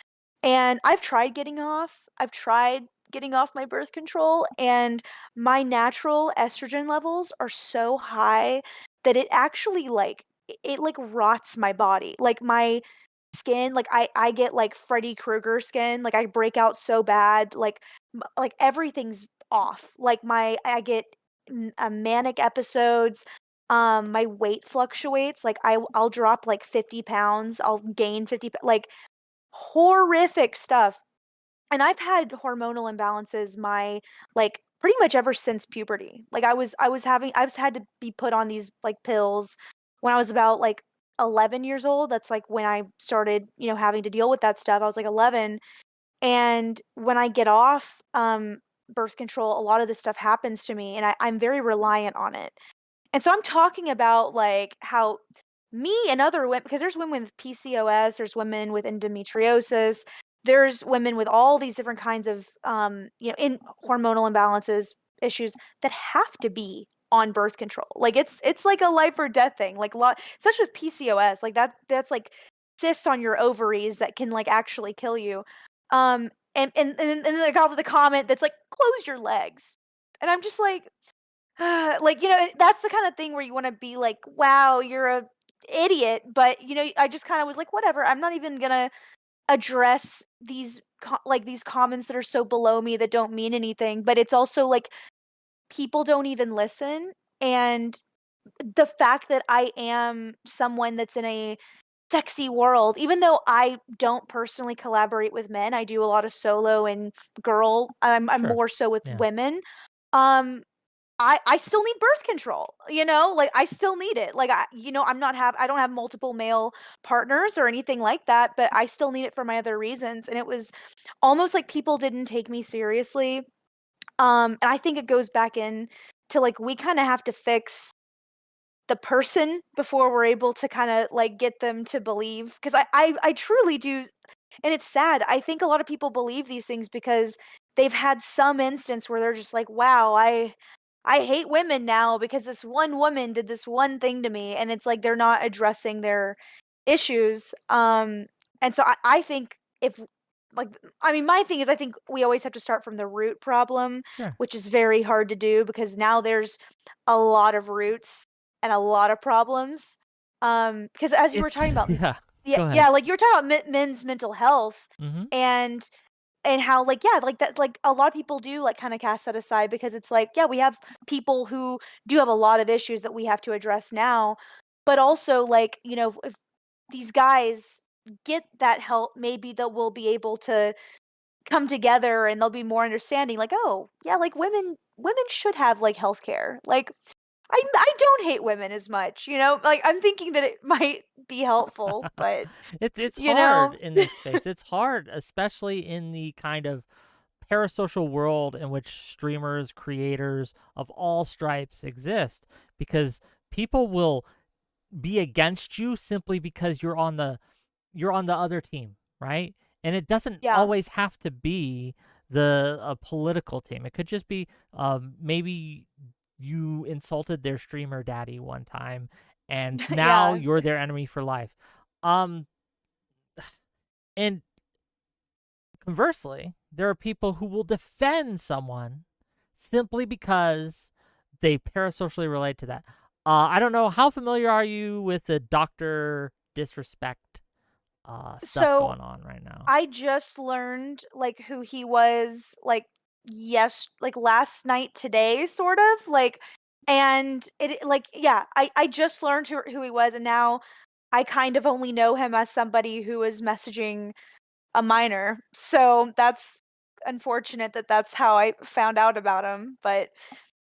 Speaker 2: And I've tried getting off. I've tried getting off my birth control and my natural estrogen levels are so high that it actually like it like rots my body. Like my skin, like I get like Freddy Krueger skin, like I break out so bad, like like everything's off. Like I get manic episodes. My weight fluctuates. Like I'll drop like 50 pounds. I'll gain 50 like horrific stuff. And I've had hormonal imbalances my like pretty much ever since puberty. Like I was had to be put on these like pills when I was about like 11 years old. That's like when I started, having to deal with that stuff. I was like 11, and when I get off birth control, a lot of this stuff happens to me, and I'm very reliant on it. And so I'm talking about like how me and other women, because there's women with PCOS, there's women with endometriosis, there's women with all these different kinds of in hormonal imbalances, issues that have to be on birth control. Like it's like a life or death thing. Like a lot, especially with PCOS, like that's like cysts on your ovaries that can like actually kill you. And then I got with the comment that's like, close your legs. And I'm just like, like, that's the kind of thing where you wanna be like, "Wow, you're a idiot," but, I just kinda was like, "Whatever, I'm not even gonna address these comments that are so below me that don't mean anything," but it's also like, people don't even listen, and the fact that I am someone that's in a sexy world, even though I don't personally collaborate with men, I do a lot of solo and I'm
Speaker 1: Sure.
Speaker 2: more so with
Speaker 1: Yeah.
Speaker 2: women, um I still need birth control, like, I still need it, like, I don't have multiple male partners or anything like that, but I still need it for my other reasons, and it was almost like people didn't take me seriously, and I think it goes back in to, like, we kinda have to fix the person before we're able to kinda, like, get them to believe, 'cause I truly do, and it's sad, I think a lot of people believe these things because they've had some instance where they're just like, "Wow, I hate women now because this one woman did this one thing to me," and it's like they're not addressing their issues. And so I think if like I mean, my thing is I think we always have to start from the root problem,
Speaker 1: Sure.
Speaker 2: which is very hard to do because now there's a lot of roots and a lot of problems. Because as you were
Speaker 1: It's
Speaker 2: talking about,
Speaker 1: yeah.
Speaker 2: yeah,
Speaker 1: Go ahead.
Speaker 2: yeah, like you were talking about men's mental health,
Speaker 1: Mhm.
Speaker 2: and how, like, yeah, like, that, like, a lot of people do, like, kinda cast that aside because it's like, yeah, we have people who do have a lot of issues that we have to address now, but also, like, if these guys get that help, maybe they will be able to come together and they'll be more understanding, like, "Oh, yeah, like, women should have, like, healthcare." Like, I don't hate women as much, Like, I'm thinking that it might be helpful, but,
Speaker 1: It's
Speaker 2: you
Speaker 1: hard
Speaker 2: know?
Speaker 1: in this space. It's hard, especially in the kind of parasocial world in which streamers, creators of all stripes exist, because people will be against you simply because you're on the other team, right? And it doesn't
Speaker 2: Yeah.
Speaker 1: always have to be the a political team. It could just be maybe you insulted their streamer daddy one time, and now
Speaker 2: Yeah.
Speaker 1: you're their enemy for life. Um, and conversely, there are people who will defend someone simply because they parasocially relate to that. I don't know, how familiar are you with the Doctor Disrespect stuff
Speaker 2: So
Speaker 1: going on right now?
Speaker 2: I just learned, like, who he was, like, like, last night today, sort of, like, and like, yeah, I just learned who he was, and now I kind of only know him as somebody who is messaging a minor. So that's unfortunate that that's how I found out about him, but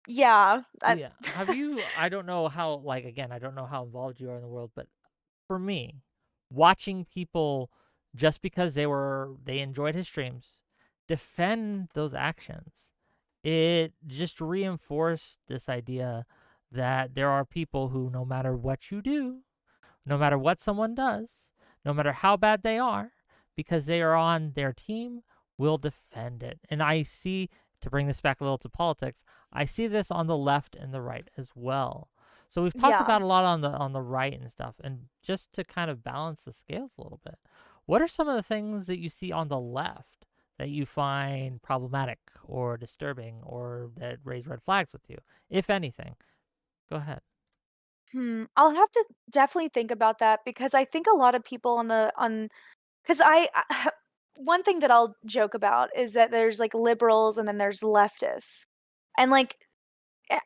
Speaker 2: yeah, that
Speaker 1: Yeah. Have you I don't know how, like, again, I don't know how involved you are in the world, but for me, watching people just because they enjoyed his streams defend those actions, it just reinforced this idea that there are people who, no matter what you do, no matter what someone does, no matter how bad they are, because they are on their team, will defend it. And I see, to bring this back a little to politics, I see this on the left and the right as well. So we've talked
Speaker 2: yeah.
Speaker 1: about a lot on the right and stuff, and just to kind of balance the scales a little bit, what are some of the things that you see on the left that you find problematic or disturbing or that raise red flags with you, if anything? Go ahead.
Speaker 2: I'll have to definitely think about that because I think a lot of people on the on 'cause one thing that I'll joke about is that there's, like, liberals and then there's leftists. And, like,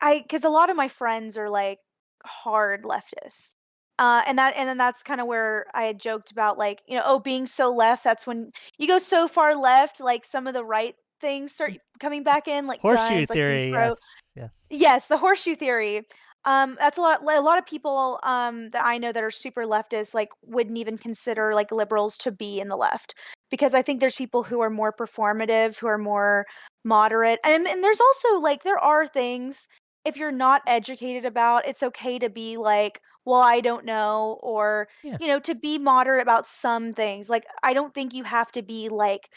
Speaker 2: because a lot of my friends are, like, hard leftists. And then that's kinda where I had joked about, like, "Oh, being so left, that's when you go so far left, like, some of the right things start coming back in, like
Speaker 1: Horseshoe
Speaker 2: guns, like being
Speaker 1: theory,
Speaker 2: pro.
Speaker 1: yes, yes.
Speaker 2: Yes, the horseshoe theory. That's a lot of people, that I know that are super leftist, like, wouldn't even consider, like, liberals to be in the left. Because I think there's people who are more performative, who are more moderate, and there's also, like, there are things, if you're not educated about, it's okay to be like, "Well, I don't know," or,
Speaker 1: Yeah.
Speaker 2: to be moderate about some things. Like, I don't think you have to be like,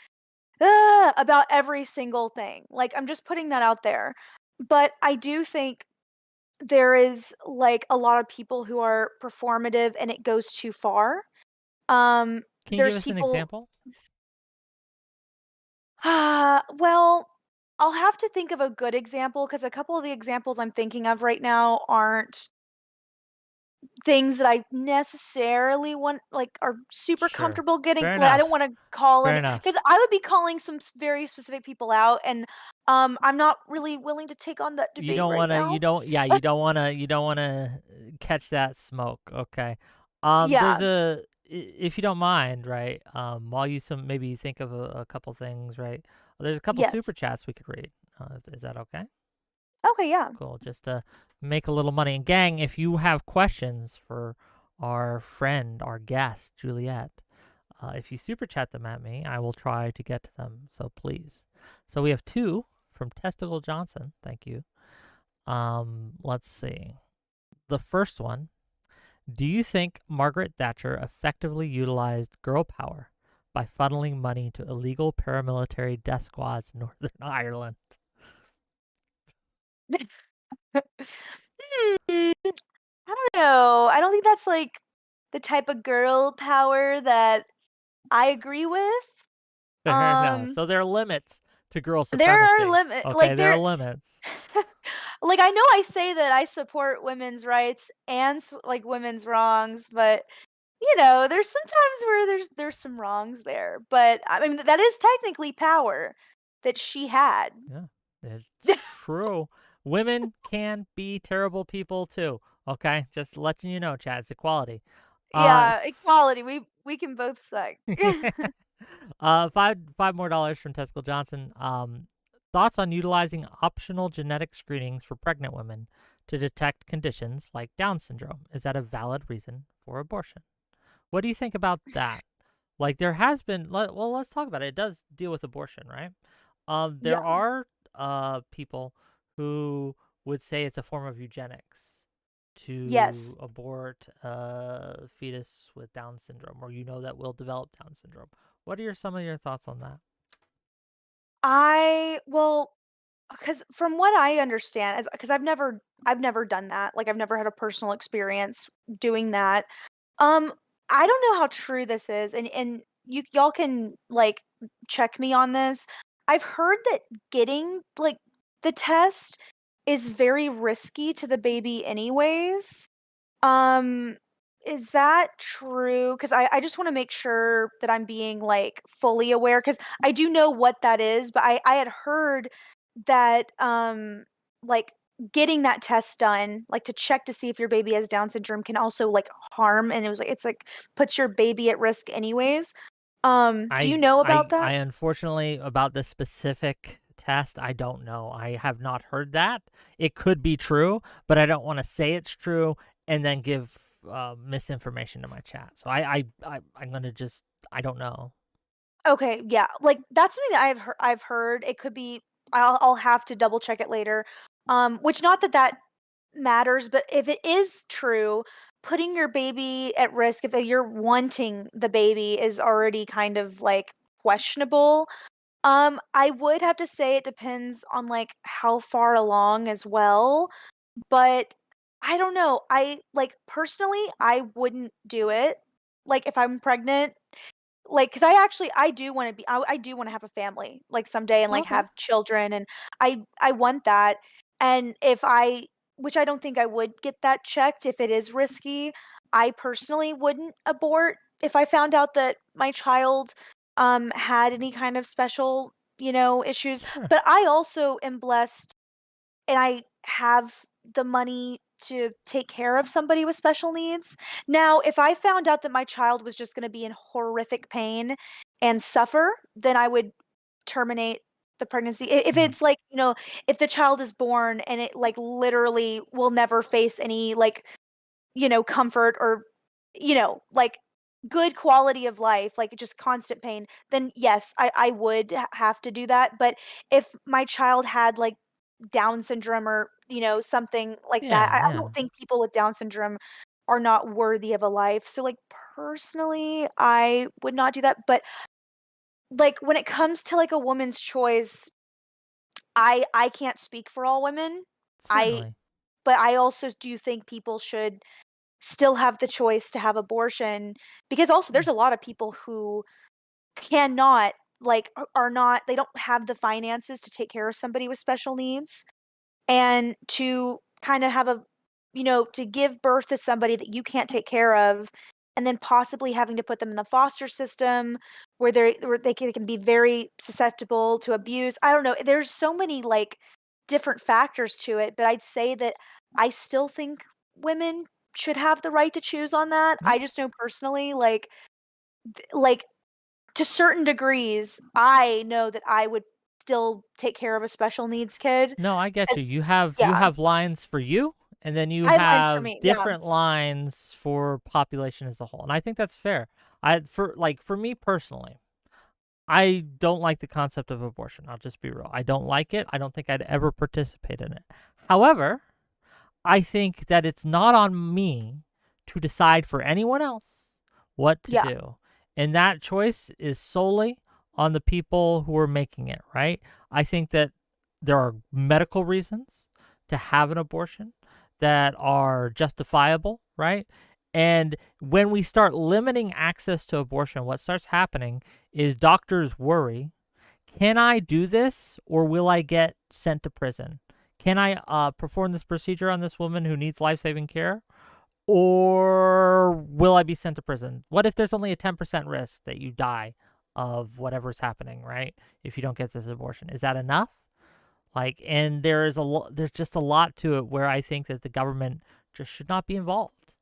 Speaker 2: about every single thing. Like, I'm just putting that out there. But I do think there is, like, a lot of people who are performative and it goes too far.
Speaker 1: Can you give
Speaker 2: There's
Speaker 1: us an
Speaker 2: people
Speaker 1: example?
Speaker 2: well, I'll have to think of a good example because a couple of the examples I'm thinking of right now aren't things that I necessarily want, like, are super
Speaker 1: Sure.
Speaker 2: comfortable getting,
Speaker 1: Fair
Speaker 2: like, I don't
Speaker 1: enough.
Speaker 2: wanna call
Speaker 1: Fair
Speaker 2: any,
Speaker 1: enough.
Speaker 2: because I would be calling some very specific people out, and, I'm not really willing to take on that
Speaker 1: You
Speaker 2: debate
Speaker 1: don't
Speaker 2: right
Speaker 1: wanna
Speaker 2: now.
Speaker 1: you don't yeah, you don't wanna catch that smoke, okay. There's
Speaker 2: Yeah,
Speaker 1: if you don't mind, right, while you maybe think of a couple things, right, there's a couple super
Speaker 2: yes.
Speaker 1: chats we could read. Is that okay?
Speaker 2: Okay, yeah.
Speaker 1: Cool, just to make a little money. And gang, if you have questions for our friend, our guest, Juliette, if you super chat them at me, I will try to get to them. So please. So we have two from Testicle Johnson. Thank you. Let's see. The first one. Do you think Margaret Thatcher effectively utilized girl power by funneling money to illegal paramilitary death squads in Northern Ireland?
Speaker 2: Hmm, I don't know. I don't think that's, like, the type of girl power that I agree with.
Speaker 1: Fair enough.
Speaker 2: Um,
Speaker 1: So there are limits to girl
Speaker 2: there are
Speaker 1: supremacy. Okay,
Speaker 2: like,
Speaker 1: there are
Speaker 2: there
Speaker 1: limits.
Speaker 2: like, I know I say that I support women's rights and like, women's wrongs, but, there's sometimes where there's some wrongs there, but, I mean, that is technically power that she had.
Speaker 1: Yeah, it's true. Women can be terrible people too. Okay, just letting you know, Chad. It's equality.
Speaker 2: Yeah, equality, we can both suck.
Speaker 1: Five more dollars from Testicle Johnson. Thoughts on utilizing optional genetic screenings for pregnant women to detect conditions like Down syndrome? Is that a valid reason for abortion? What do you think about that? Like there has been. Well, let's talk about it. It does deal with abortion, right? There
Speaker 2: Yeah.
Speaker 1: are people who would say it's a form of eugenics to
Speaker 2: Yes.
Speaker 1: abort a fetus with Down syndrome, or that will develop Down syndrome. What are some of your thoughts on that?
Speaker 2: Well, because from what I understand, as because I've never done that, like, I've never had a personal experience doing that. Um, I don't know how true this is, and y'all can, like, check me on this. I've heard that getting, like, the test is very risky to the baby anyways. Um, is that true? Because I just wanna make sure that I'm being, like, fully aware. Because I do know what that is, but I had heard that, like, getting that test done, like, to check to see if your baby has Down syndrome can also, like, harm, and it was like it's like, puts your baby at risk anyways. Do you know about
Speaker 1: I
Speaker 2: that?
Speaker 1: unfortunately about the specific test, I don't know. I have not heard that. It could be true, but I don't want to say it's true and then give misinformation to my chat. So I'm gonna just I don't know.
Speaker 2: Okay, yeah, like, that's something that I've heard. It could be, I'll have to double check it later. Which, not that that matters, but if it is true, putting your baby at risk if you're wanting the baby is already kind of, like, questionable. I would have to say it depends on, like, how far along as well, but I don't know. Personally, I wouldn't do it. Like, if I'm pregnant, like, cause I do wanna I do wanna have a family, like, someday, and, like,
Speaker 1: Okay,
Speaker 2: have children, and I want that, and if I which I don't think I would get that checked if it is risky. I personally wouldn't abort if I found out that my child, had any kind of special, issues,
Speaker 1: sure.
Speaker 2: but I also am blessed, and I have the money to take care of somebody with special needs. Now, if I found out that my child was just gonna be in horrific pain and suffer, then I would terminate the pregnancy. If
Speaker 1: Mm.
Speaker 2: it's like, if the child is born and it like literally will never face any like, comfort or, like good quality of life, like just constant pain, then yes, I would have to do that. But if my child had like Down syndrome or, something like that,
Speaker 1: Yeah,
Speaker 2: I
Speaker 1: yeah.
Speaker 2: don't think people with Down syndrome are not worthy of a life. So like personally, I would not do that. But like when it comes to like a woman's choice, I can't speak for all women. I
Speaker 1: Certainly.
Speaker 2: but I also do think people should still have the choice to have abortion, because also
Speaker 1: Mm.
Speaker 2: there's a lot of people who cannot, like, are not, they don't have the finances to take care of somebody with special needs, and to kind of have a, to give birth to somebody that you can't take care of, and then possibly having to put them in the foster system where they can be very susceptible to abuse. I don't know, there's so many like different factors to it, but I'd say that I still think women should have the right to choose on that.
Speaker 1: Yeah.
Speaker 2: I just know personally, like to certain degrees, I know that I would still take care of a special needs kid.
Speaker 1: No, I get you.
Speaker 2: As
Speaker 1: You have
Speaker 2: Yeah,
Speaker 1: lines for you, and then you
Speaker 2: I had lines for
Speaker 1: have
Speaker 2: me, yeah.
Speaker 1: different lines for population as a whole. And I think that's fair. For me personally, I don't like the concept of abortion. I'll just be real. I don't like it. I don't think I'd ever participate in it. However, I think that it's not on me to decide for anyone else what to
Speaker 2: Yeah,
Speaker 1: do. And that choice is solely on the people who are making it, right? I think that there are medical reasons to have an abortion that are justifiable, right? And when we start limiting access to abortion, what starts happening is doctors worry, can I do this or will I get sent to prison? Can I perform this procedure on this woman who needs life saving care? Or will I be sent to prison? What if there's only a 10% risk that you die of whatever's happening, right? If you don't get this abortion, is that enough? Like, and there's just a lot to it where I think that the government just should not be involved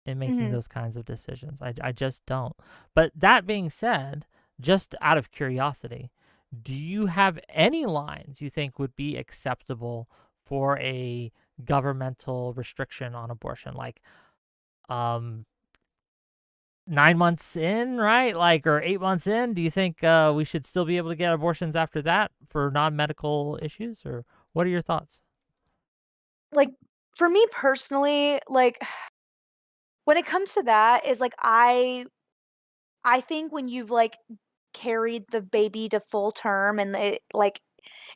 Speaker 1: in making
Speaker 2: mhm.
Speaker 1: those kinds of decisions. I just don't. But that being said, just out of curiosity, do you have any lines you think would be acceptable for a governmental restriction on abortion? Like, um, 9 months in, right? Like, or 8 months in, do you think we should still be able to get abortions after that for non-medical issues, or what are your thoughts?
Speaker 2: Like, for me personally, like, when it comes to that is, like, I think when you've, like, carried the baby to full term and it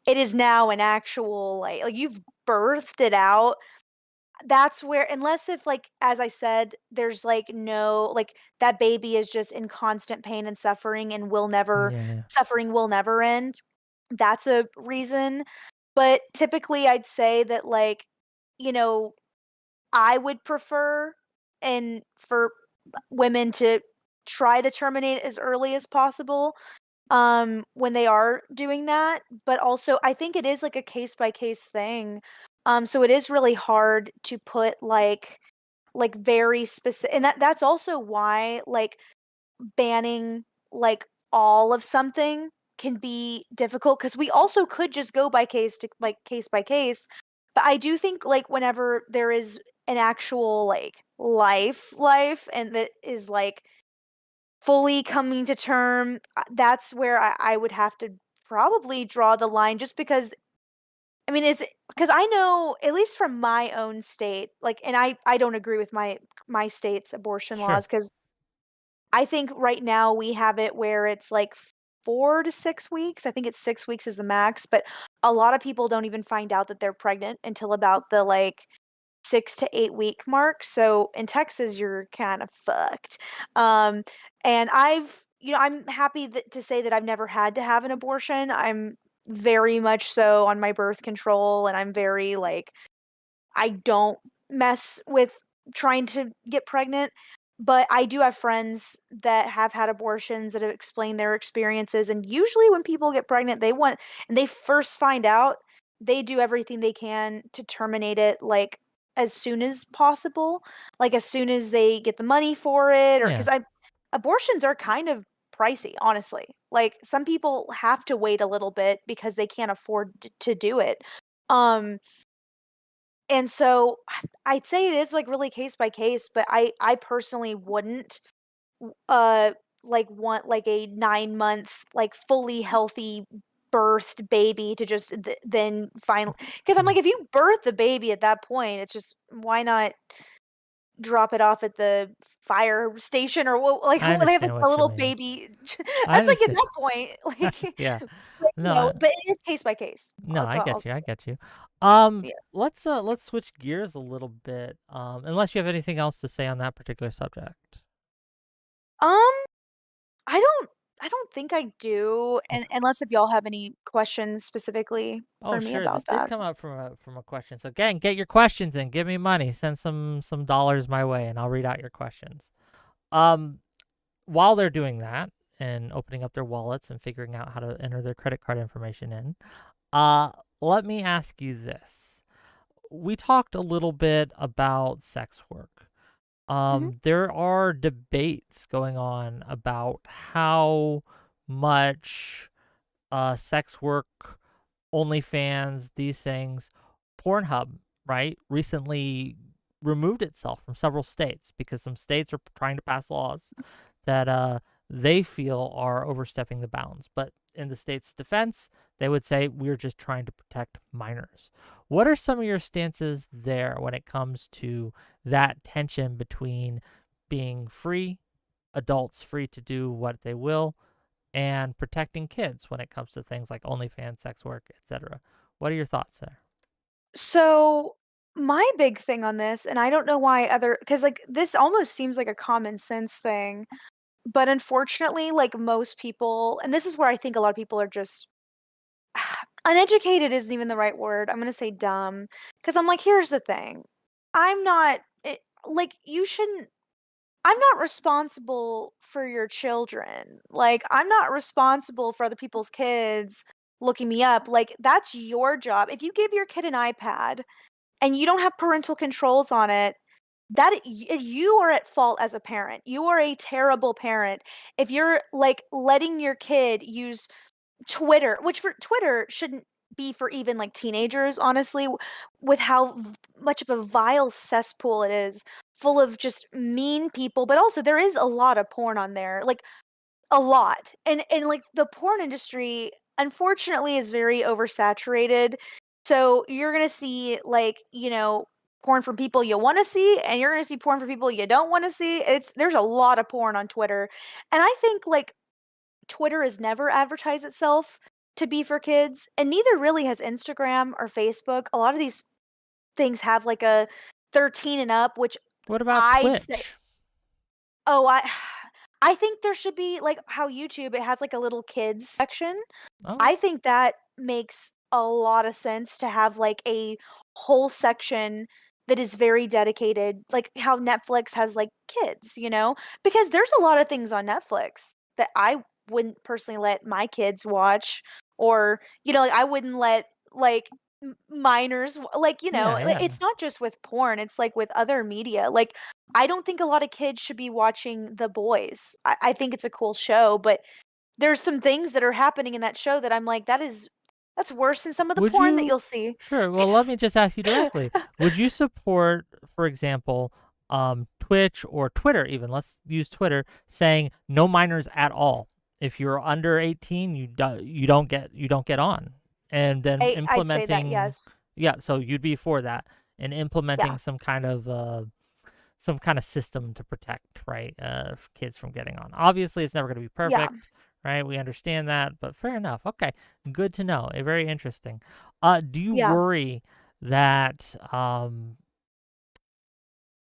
Speaker 2: is now an actual, like, you've birthed it out, that's where, unless if, like, as I said, there's, like, no, like, that baby is just in constant pain and suffering and
Speaker 1: Yeah, yeah,
Speaker 2: suffering will never end, that's a reason. But typically, I'd say that, like, you know, I would prefer, and for women to try to terminate as early as possible, when they are doing that, but also I think it is like a case by case thing. So it is really hard to put like very specific, and that's also why like banning like all of something can be difficult, because we also could just go by case by case. But I do think like whenever there is an actual like life and that is like fully coming to term, that's where I would have to probably draw the line, just because I mean, is it because I know, at least from my own state, like, and I don't agree with my state's abortion
Speaker 1: sure.
Speaker 2: laws, because I think right now we have it where it's like 4 to 6 weeks. I think it's 6 weeks is the max, but a lot of people don't even find out that they're pregnant until about the, like, 6 to 8 week mark. So in Texas, you're kinda fucked. Um, and I'm happy to say that I've never had to have an abortion. I'm very much so on my birth control, and I'm very, like, I don't mess with trying to get pregnant, but I do have friends that have had abortions that have explained their experiences, and usually when people get pregnant, they first find out, they do everything they can to terminate it, like, as soon as possible, like, as soon as they get the money for it, or
Speaker 1: Yeah.
Speaker 2: 'cause I abortions are kind of pricey, honestly. Like, some people have to wait a little bit because they can't afford to do it. Um, and so I'd say it is like really case by case, but I personally wouldn't uh like want like a 9 month like fully healthy birthed baby to just then finally, because I'm
Speaker 1: Mm.
Speaker 2: like, if you birth the baby at that point, it's just, why not drop it off at the fire station, or like
Speaker 1: I
Speaker 2: when they have like
Speaker 1: understand
Speaker 2: a
Speaker 1: what you
Speaker 2: little
Speaker 1: mean.
Speaker 2: baby.
Speaker 1: I
Speaker 2: That's like at
Speaker 1: understand.
Speaker 2: that point, like,
Speaker 1: Yeah.
Speaker 2: but,
Speaker 1: No, I,
Speaker 2: but it is case by case.
Speaker 1: no,
Speaker 2: That's
Speaker 1: I
Speaker 2: all I'll
Speaker 1: get you. I
Speaker 2: say.
Speaker 1: get you.
Speaker 2: Yeah.
Speaker 1: Let's switch gears a little bit. Unless you have anything else to say on that particular subject.
Speaker 2: Um, I don't I don't think I do, and
Speaker 1: Okay.
Speaker 2: unless if y'all have any questions specifically
Speaker 1: Oh,
Speaker 2: for me
Speaker 1: sure. This
Speaker 2: about
Speaker 1: did
Speaker 2: that.
Speaker 1: come up from a question. So again, get your questions in. Give me money. Send some dollars my way, and I'll read out your questions. Um, while they're doing that and opening up their wallets and figuring out how to enter their credit card information in, uh, let me ask you this. We talked a little bit about sex work.
Speaker 2: Mhm.
Speaker 1: There are debates going on about how much sex work, OnlyFans, these things, Pornhub, right, recently removed itself from several states because some states are trying to pass laws that they feel are overstepping the bounds. But in the state's defense, they would say we're just trying to protect minors. What are some of your stances there when it comes to that tension between being free, adults free to do what they will, and protecting kids when it comes to things like OnlyFans, sex work, etc.? What are your thoughts there?
Speaker 2: So, my big thing on this, and I don't know why other, because like this almost seems like a common sense thing, but unfortunately, like most people, and this is where I think a lot of people are just uneducated isn't even the right word. I'm gonna say dumb, because I'm like, here's the thing, I'm not like, you shouldn't. I'm not responsible for your children. Like, I'm not responsible for other people's kids looking me up. Like, that's your job. If you give your kid an iPad and you don't have parental controls on it, you are at fault as a parent. You are a terrible parent if you're like letting your kid use Twitter, which for Twitter shouldn't be for even like teenagers, honestly, with how much of a vile cesspool it is, full of just mean people. But also, there is a lot of porn on there, like a lot, and like the porn industry, unfortunately, is very oversaturated. So you're gonna see like, porn from people you want to see, and you're gonna see porn from people you don't want to see. There's a lot of porn on Twitter, and I think like Twitter has never advertised itself to be for kids, and neither really has Instagram or Facebook. A lot of these things have like a 13 and up, which
Speaker 1: What about
Speaker 2: I'd say,
Speaker 1: Twitch?
Speaker 2: oh, I think there should be like how YouTube, it has like a little kids section.
Speaker 1: Oh,
Speaker 2: I think that makes a lot of sense to have like a whole section that is very dedicated, like how Netflix has like kids, because there's a lot of things on Netflix that I wouldn't personally let my kids watch, or, like I wouldn't let like minors like,
Speaker 1: yeah, yeah.
Speaker 2: it's not just with porn, it's like with other media. Like, I don't think a lot of kids should be watching The Boys. I think it's a cool show, but there's some things that are happening in that show that I'm like, that's worse than some of the
Speaker 1: Would
Speaker 2: porn that
Speaker 1: you?
Speaker 2: you'll see.
Speaker 1: Sure. Well, let me just ask you directly. Would you support, for example, Twitch or Twitter even? Let's use Twitter, saying no minors at all. If you're under 18, you don't get on, and then
Speaker 2: I'd say that,
Speaker 1: implementing.
Speaker 2: yes.
Speaker 1: Yeah, so you'd be for that and
Speaker 2: Yeah.
Speaker 1: implementing some kind of system to protect, right, kids from getting on. Obviously, it's never going to be
Speaker 2: Yeah.
Speaker 1: perfect, right? We understand that, but fair enough. Okay, good to know. Very interesting. Do you
Speaker 2: Yeah.
Speaker 1: worry that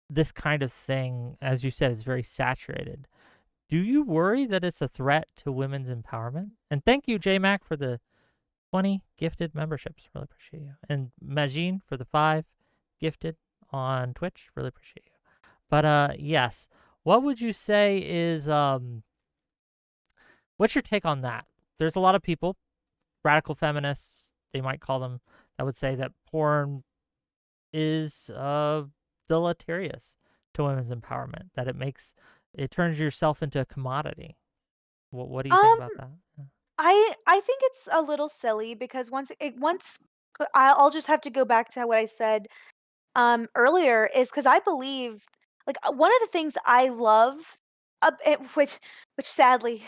Speaker 1: this kind of thing, as you said, is very saturated? Do you worry that it's a threat to women's empowerment? And thank you, JMac, for the 20 gifted memberships. Really appreciate you. And Majin for the 5 gifted on Twitch. Really appreciate you. But yes, what would you say is what's your take on that? There's a lot of people, radical feminists, they might call them, that would say that porn is deleterious to women's empowerment, that it turns yourself into a commodity. What do you think
Speaker 2: Um,
Speaker 1: about that? Yeah.
Speaker 2: I think it's a little silly because I'll just have to go back to what I said earlier is because I believe like one of the things I love, which sadly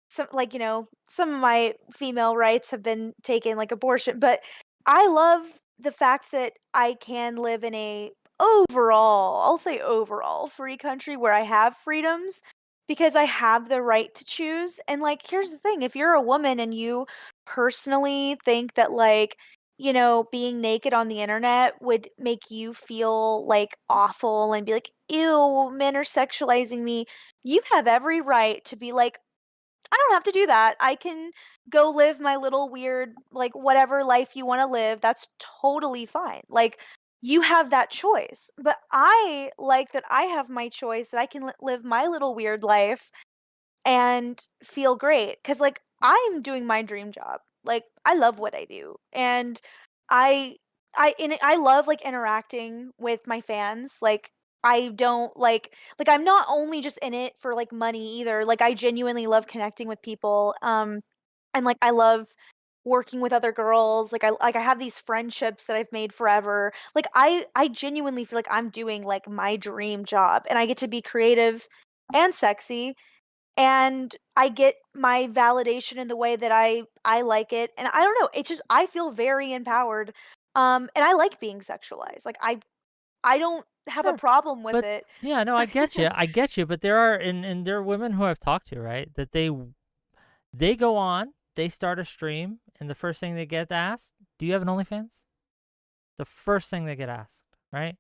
Speaker 2: some like some of my female rights have been taken like abortion, but I love the fact that I can live in a overall, I'll say overall free country where I have freedoms because I have the right to choose. And like here's the thing, if you're a woman and you personally think that like being naked on the internet would make you feel like awful and be like, ew, men are sexualizing me. You have every right to be like, I don't have to do that. I can go live my little weird, like, whatever life you want to live. That's totally fine. Like, you have that choice. But I like that I have my choice, that I can live my little weird life and feel great. Cause, like, I'm doing my dream job. Like, I love what I do. And I, I love like interacting with my fans. Like, I don't like I'm not only just in it for like money either. Like I genuinely love connecting with people. And like I love working with other girls. Like I have these friendships that I've made forever. Like I genuinely feel like I'm doing like my dream job and I get to be creative and sexy and I get my validation in the way that I like it. And I don't know, it's just I feel very empowered. And I like being sexualized. Like I don't have a
Speaker 1: Sure.
Speaker 2: problem with
Speaker 1: But
Speaker 2: it.
Speaker 1: yeah, no, I get you. I get you. But there are and there are women who I've talked to, right? That they go on, they start a stream, and the first thing they get asked, "Do you have an OnlyFans?" The first thing they get asked, right?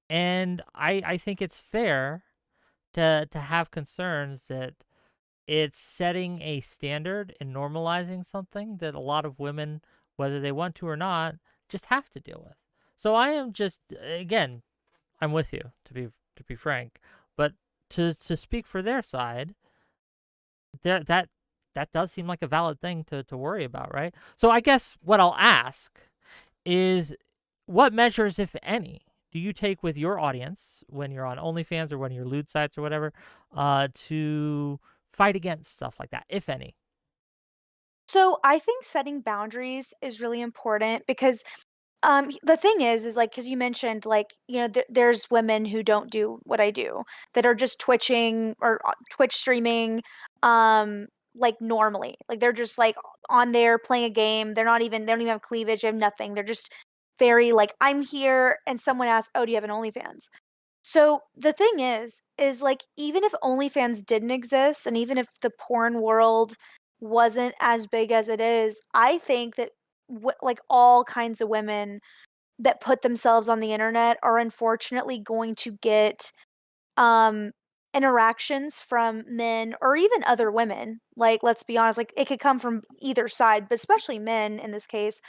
Speaker 1: And I think it's fair to have concerns that it's setting a standard and normalizing something that a lot of women, whether they want to or not, just have to deal with. So I am just again, I'm with you to be frank, but to speak for their side, there that does seem like a valid thing to worry about, right? So I guess what I'll ask is what measures, if any, do you take with your audience when you're on OnlyFans or when you're lewd sites or whatever, to fight against stuff like that, if any?
Speaker 2: So I think setting boundaries is really important because the thing is like because you mentioned like there's women who don't do what I do that are just twitching or Twitch streaming like normally like they're just like on there playing a game, they don't even have cleavage, they have nothing, they're just very like I'm here and someone asks, oh, do you have an OnlyFans? So the thing is like even if OnlyFans didn't exist and even if the porn world wasn't as big as it is, I think that like all kinds of women that put themselves on the internet are unfortunately going to get um interactions from men or even other women. Like let's be honest, like it could come from either side, but especially men in this case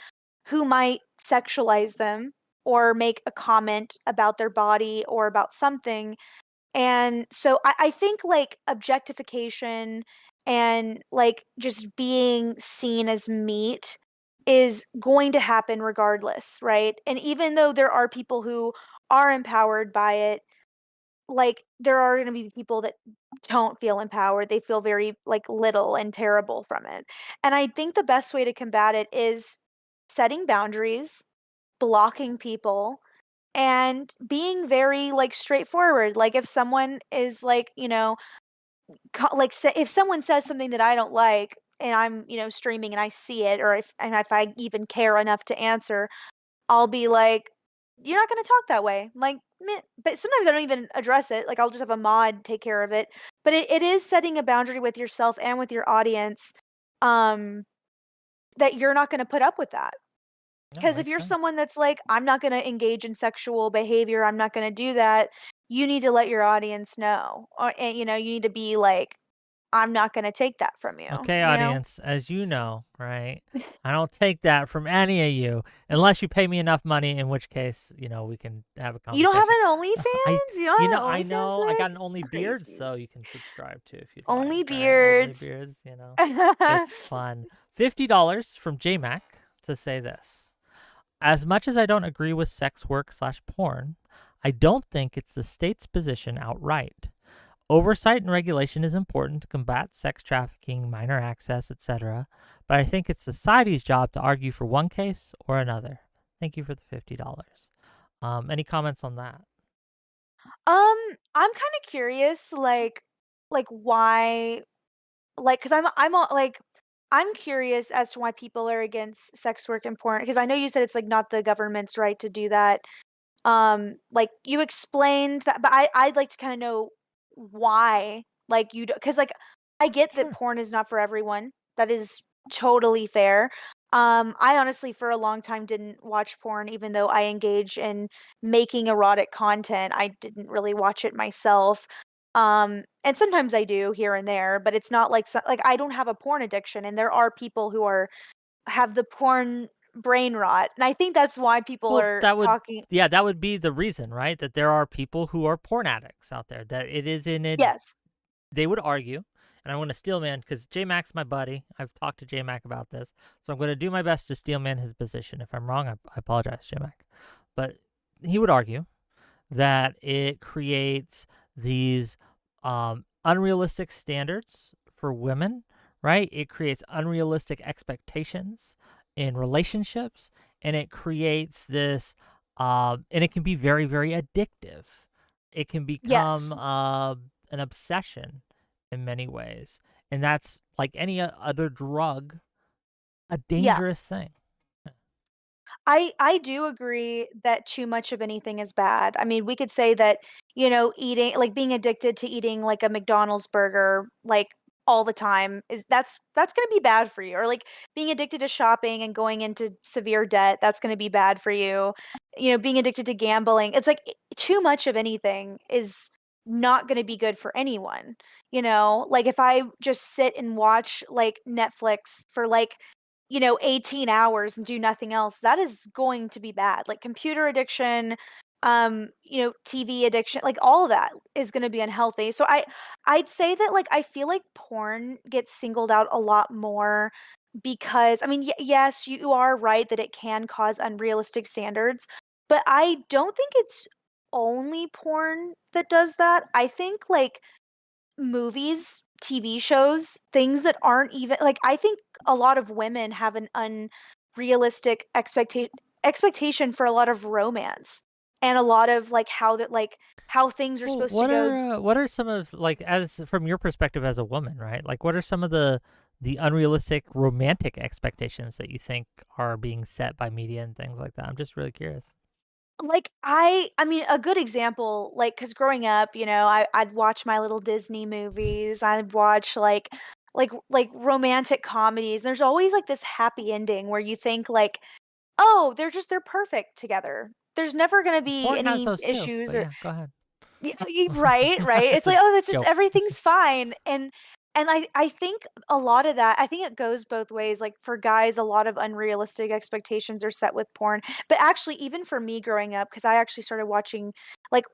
Speaker 2: who might sexualize them or make a comment about their body or about something. And so I think like objectification and like just being seen as meat is going to happen regardless, right? And even though there are people who are empowered by it, like there are going to be people that don't feel empowered. They feel very like little and terrible from it. And I think the best way to combat it is setting boundaries, blocking people, and being very like straightforward. Like if someone is like like say, if someone says something that I don't like and I'm streaming and I see it, or if I even care enough to answer, I'll be like, you're not going to talk that way, like meh. But sometimes I don't even address it, like I'll just have a mod take care of it. But it is setting a boundary with yourself and with your audience, um that you're not going to put up with that.
Speaker 1: No,
Speaker 2: Because if
Speaker 1: makes
Speaker 2: you're
Speaker 1: sense.
Speaker 2: someone that's like, I'm not going to engage in sexual behavior, I'm not going to do that, you need to let your audience know. And you need to be like, I'm not going to take that from you,
Speaker 1: Okay,
Speaker 2: you know?
Speaker 1: audience, as you know, right? I don't take that from any of you unless you pay me enough money, in which case, we can have a
Speaker 2: You don't have
Speaker 1: conversation.
Speaker 2: an
Speaker 1: I,
Speaker 2: OnlyFans? You don't have
Speaker 1: I
Speaker 2: an OnlyFans,
Speaker 1: know, I got
Speaker 2: Rick?
Speaker 1: an Only Beards
Speaker 2: Crazy.
Speaker 1: though. You can subscribe to if you'd
Speaker 2: Only
Speaker 1: like. All right, Only
Speaker 2: beards.
Speaker 1: Beards. It's fun. $50 from JMac to say this. As much as I don't agree with sex work/porn, I don't think it's the state's position outright. Oversight and regulation is important to combat sex trafficking, minor access, etc., but I think it's society's job to argue for one case or another. Thank you for the $50. Any comments on that?
Speaker 2: I'm kind of curious, like why, like, because I'm all, like, I'm curious as to why people are against sex work and porn. Because I know you said it's like not the government's right to do that. Like you explained that, but I'd like to kind of know why. Like you, because like I get that
Speaker 1: Sure.
Speaker 2: porn is not for everyone. That is totally fair. I honestly for a long time didn't watch porn, even though I engage in making erotic content. I didn't really watch it myself. And sometimes I do here and there, but it's not like like I don't have a porn addiction, and there are people who are have the porn brain rot, and I think that's why people
Speaker 1: Well,
Speaker 2: are talking.
Speaker 1: that would be the reason, right? That there are people who are porn addicts out there. That it is in it.
Speaker 2: Yes.
Speaker 1: They would argue, and I'm going to steel man because J Mac's my buddy. I've talked to J Mac about this, so I'm going to do my best to steel man his position. If I'm wrong, I apologize, J Mac. But he would argue that it creates these unrealistic standards for women, right? It creates unrealistic expectations in relationships, and it creates this, and it can be very, very addictive. It can
Speaker 2: Yes.
Speaker 1: become an obsession in many ways, and that's like any other drug, a
Speaker 2: Yeah.
Speaker 1: dangerous thing.
Speaker 2: I do agree that too much of anything is bad. I mean, we could say that, you know, eating like being addicted to eating like a McDonald's burger like all the time is that's going to be bad for you. Or like being addicted to shopping and going into severe debt, that's going to be bad for you. You know, being addicted to gambling. It's like too much of anything is not going to be good for anyone. You know, like if I just sit and watch like Netflix for like 18 hours and do nothing else, that is going to be bad. Like computer addiction, TV addiction, like all of that is going to be unhealthy. So I'd say that like I feel like porn gets singled out a lot more because I mean, yes, you are right that it can cause unrealistic standards, but I don't think it's only porn that does that. I think like movies, TV shows, things that aren't even like I think a lot of women have an unrealistic expectation for a lot of romance and a lot of like how things are
Speaker 1: Well,
Speaker 2: supposed to go.
Speaker 1: what are some of like as from your perspective as a woman, right? Like what are some of the unrealistic romantic expectations that you think are being set by media and things like that? I'm just really curious.
Speaker 2: Like I mean a good example like cuz growing up, I'd watch my little Disney movies. I'd watch like romantic comedies. There's always like this happy ending where you think like, "Oh, they're perfect together." There's never going to be
Speaker 1: Porn has
Speaker 2: any
Speaker 1: those too,
Speaker 2: issues
Speaker 1: but
Speaker 2: or
Speaker 1: yeah, go ahead.
Speaker 2: right, right. It's
Speaker 1: It's a
Speaker 2: like, "Oh, that's just
Speaker 1: joke.
Speaker 2: everything's fine." And I think a lot of that I think it goes both ways. Like for guys, a lot of unrealistic expectations are set with porn. But actually even for me growing up cuz I actually started watching like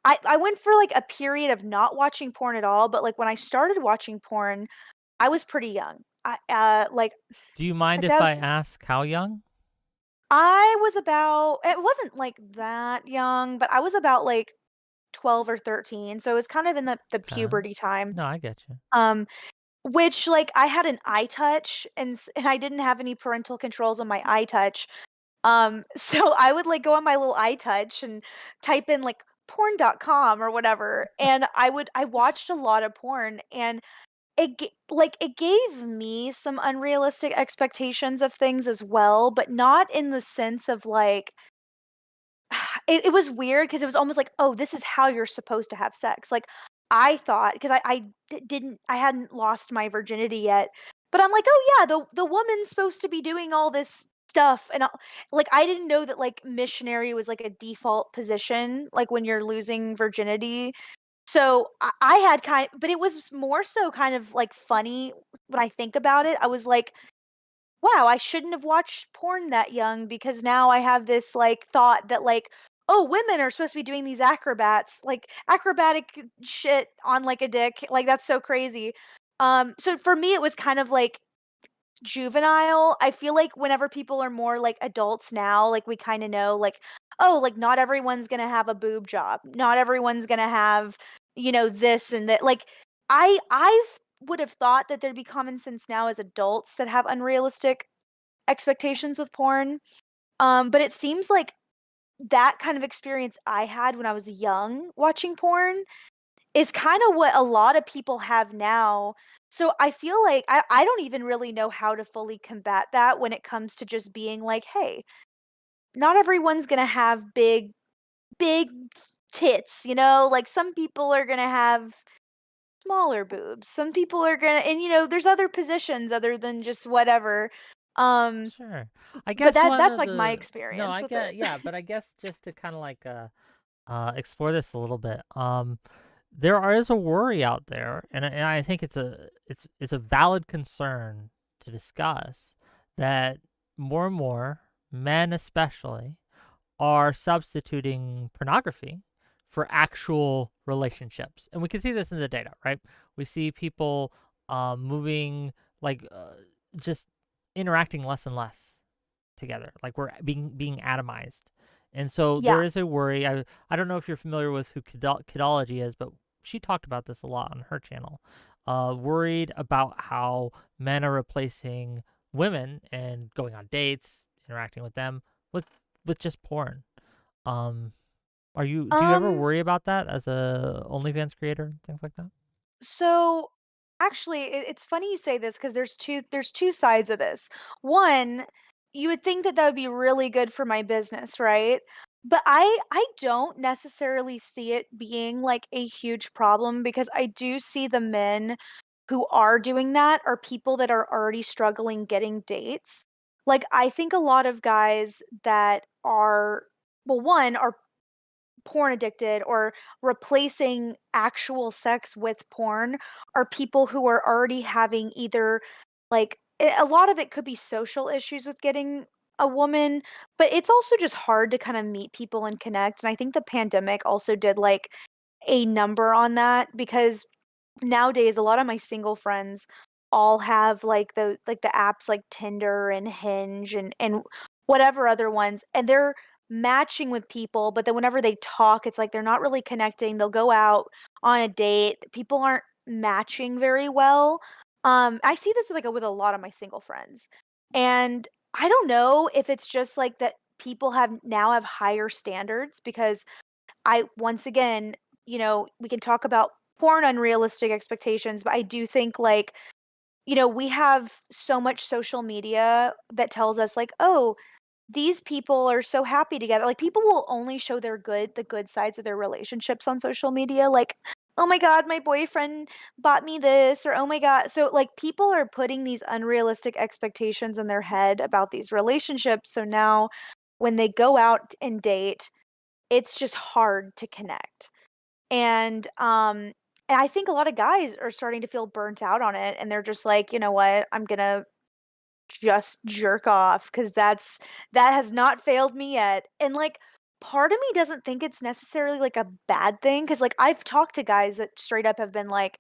Speaker 2: I went for like a period of not watching porn at all, but like when I started watching porn, I was pretty young. Like
Speaker 1: Do you mind
Speaker 2: I'd say
Speaker 1: if I ask how young?
Speaker 2: I was about it wasn't like that young, but I was about like 12 or 13, so it was kind of in the
Speaker 1: Okay.
Speaker 2: puberty time.
Speaker 1: No, I get you.
Speaker 2: Um, which like I had an iTouch and I didn't have any parental controls on my iTouch. So I would like go on my little iTouch and type in like porn.com or whatever, and I watched a lot of porn and it gave me some unrealistic expectations of things as well, but not in the sense of like it was weird because it was almost like, "Oh, this is how you're supposed to have sex." Like, I thought because didn't I hadn't lost my virginity yet, but I'm like, "Oh, yeah, the woman's supposed to be doing all this stuff," and like, I didn't know that, like, missionary was, like, a default position, like, when you're losing virginity. So, I had but it was more so kind of, like, funny when I think about it. I was like, wow, I shouldn't have watched porn that young because now I have this like thought that like, oh, women are supposed to be doing these like acrobatic shit on like a dick. Like that's so crazy. So for me it was kind of like juvenile. I feel like whenever people are more like adults now, like we kind of know like, oh, like not everyone's going to have a boob job. Not everyone's going to have this and that. Like, I would have thought that there'd be common sense now as adults that have unrealistic expectations with porn. But it seems like that kind of experience I had when I was young watching porn is kind of what a lot of people have now. So I feel like I don't even really know how to fully combat that when it comes to just being like, hey, not everyone's gonna have big tits, like some people are gonna have smaller boobs. Some people are gonna, and there's other positions other than just whatever. Um,
Speaker 1: Sure. I
Speaker 2: but
Speaker 1: guess one
Speaker 2: that's
Speaker 1: of
Speaker 2: like my
Speaker 1: the no,
Speaker 2: experience
Speaker 1: I
Speaker 2: with
Speaker 1: get
Speaker 2: it.
Speaker 1: yeah, but I guess just to kind of like explore this a little bit. Is a worry out there, and I think it's a valid concern to discuss that more and more men, especially, are substituting pornography for actual relationships, and we can see this in the data, right? We see people moving like just interacting less and less together. Like we're being atomized. And so there
Speaker 2: Yeah.
Speaker 1: is a worry. I don't know if you're familiar with who Kidology is, but she talked about this a lot on her channel. Worried about how men are replacing women and going on dates, interacting with them with just porn. Um, do you ever
Speaker 2: Um,
Speaker 1: worry about that as a OnlyFans creator, things like that?
Speaker 2: so actually it's funny you say this because there's two sides of this. One, you would think that that would be really good for my business, right? But I don't necessarily see it being like a huge problem because I do see the men who are doing that are people that are already struggling getting dates. Like, I think a lot of guys that are, well, one, are porn addicted or replacing actual sex with porn are people who are already having either like a lot of it could be social issues with getting a woman, but it's also just hard to kind of meet people and connect. And I think the pandemic also did like a number on that because nowadays a lot of my single friends all have like the apps like Tinder and Hinge and whatever other ones, and they're matching with people, but then whenever they talk it's like they're not really connecting. They'll go out on a date, people aren't matching very well. I see this with a lot of my single friends, and I don't know if it's just like that people have higher standards because I once again, we can talk about porn unrealistic expectations, but I do think like, we have so much social media that tells us like, "Oh, these people are so happy together." Like people will only show the good sides of their relationships on social media like, "Oh my god, my boyfriend bought me this," or "Oh my god." So like people are putting these unrealistic expectations in their head about these relationships. So now when they go out and date, it's just hard to connect. And I think a lot of guys are starting to feel burnt out on it and they're just like, "You know what? I'm going to just jerk off cuz that has not failed me yet." And like part of me doesn't think it's necessarily like a bad thing cuz like I've talked to guys that straight up have been like,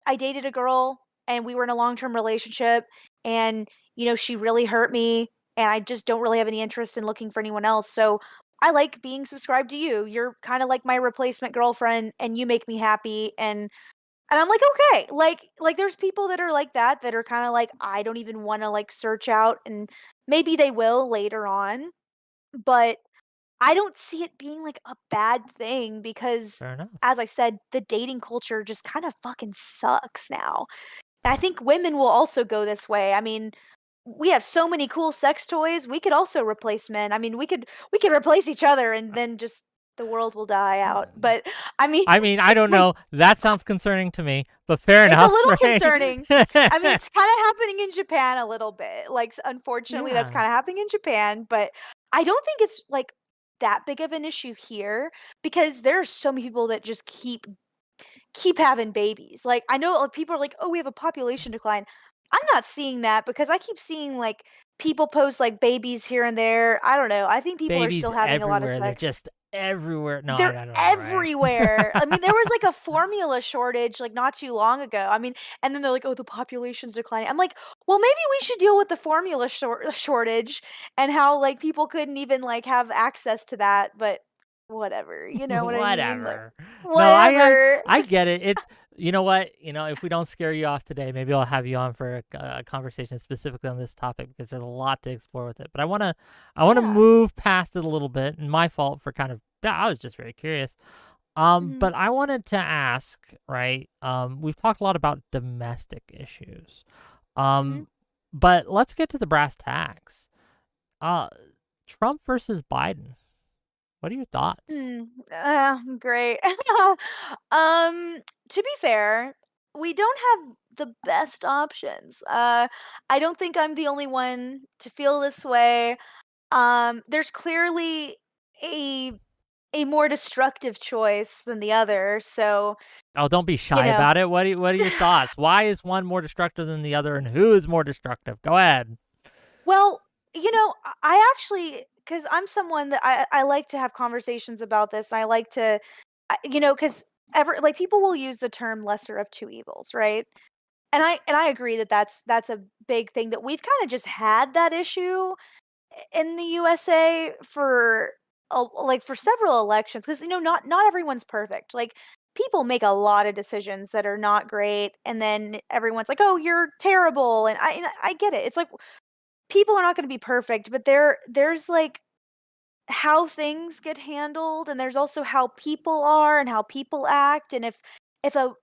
Speaker 2: I dated a girl and we were in a long-term relationship and she really hurt me and I just don't really have any interest in looking for anyone else. So I like being subscribed to you. You're kind of like my replacement girlfriend and you make me happy and I'm like, "Okay." Like there's people that are like that are kind of like I don't even want to like search out, and maybe they will later on, but I don't see it being like a bad thing because
Speaker 1: Fair enough.
Speaker 2: as I said, the dating culture just kind of fucking sucks now. And I think women will also go this way. I mean, we have so many cool sex toys. We could also replace men. I mean, we could replace each other and then just the world will die out. But I mean,
Speaker 1: I mean, I don't
Speaker 2: like
Speaker 1: know. That sounds concerning to me, but fair
Speaker 2: it's a
Speaker 1: enough,
Speaker 2: little
Speaker 1: right?
Speaker 2: concerning. I mean, it's kind of happening in Japan a little bit. Like unfortunately that's
Speaker 1: Yeah.
Speaker 2: kind of happening in Japan, but I don't think it's like that big of an issue here because there are so many people that just keep having babies. Like I know people are like, "Oh, we have a population decline." I'm not seeing that because I keep seeing like people post like babies here and there. I don't know. I think people are
Speaker 1: Babies
Speaker 2: still having a lot of
Speaker 1: everywhere. They're
Speaker 2: sex.
Speaker 1: just everywhere. No,
Speaker 2: They're
Speaker 1: I don't know, right?
Speaker 2: everywhere. I mean, there was like a formula shortage like not too long ago. I mean, and then they're like, "Oh, the population's declining." I'm like, "Well, maybe we should deal with the formula shortage and how like people couldn't even like have access to that." But whatever. You know what I mean? Like,
Speaker 1: Whatever. No,
Speaker 2: whatever.
Speaker 1: I get it. It's you know what, if we don't scare you off today, maybe I'll have you on for a conversation specifically on this topic because there's a lot to explore with it. But I wanna
Speaker 2: Yeah.
Speaker 1: move past it a little bit, and my fault for kind of yeah, I was just very curious.
Speaker 2: Mhm.
Speaker 1: But I wanted to ask, right? We've talked a lot about domestic issues.
Speaker 2: Mhm.
Speaker 1: Um, but let's get to the brass tacks. Uh, Trump versus Biden. What are your thoughts?
Speaker 2: Great. To be fair, we don't have the best options. I don't think I'm the only one to feel this way. There's clearly a a more destructive choice than the other, so,
Speaker 1: Oh, don't be
Speaker 2: you
Speaker 1: shy
Speaker 2: know.
Speaker 1: about it. What are your thoughts? Why is one more destructive than the other, and who is more destructive? Go ahead.
Speaker 2: Well, I actually, because I'm someone that I like to have conversations about this, and I like to, because ever like people will use the term lesser of two evils, right? And I agree that that's a big thing that we've kind of just had that issue in the USA for like for several elections because not everyone's perfect. Like people make a lot of decisions that are not great, and then everyone's like, "Oh, you're terrible," and I get it. It's like people are not going to be perfect, but there's like how things get handled, and there's also how people are and how people act, and if a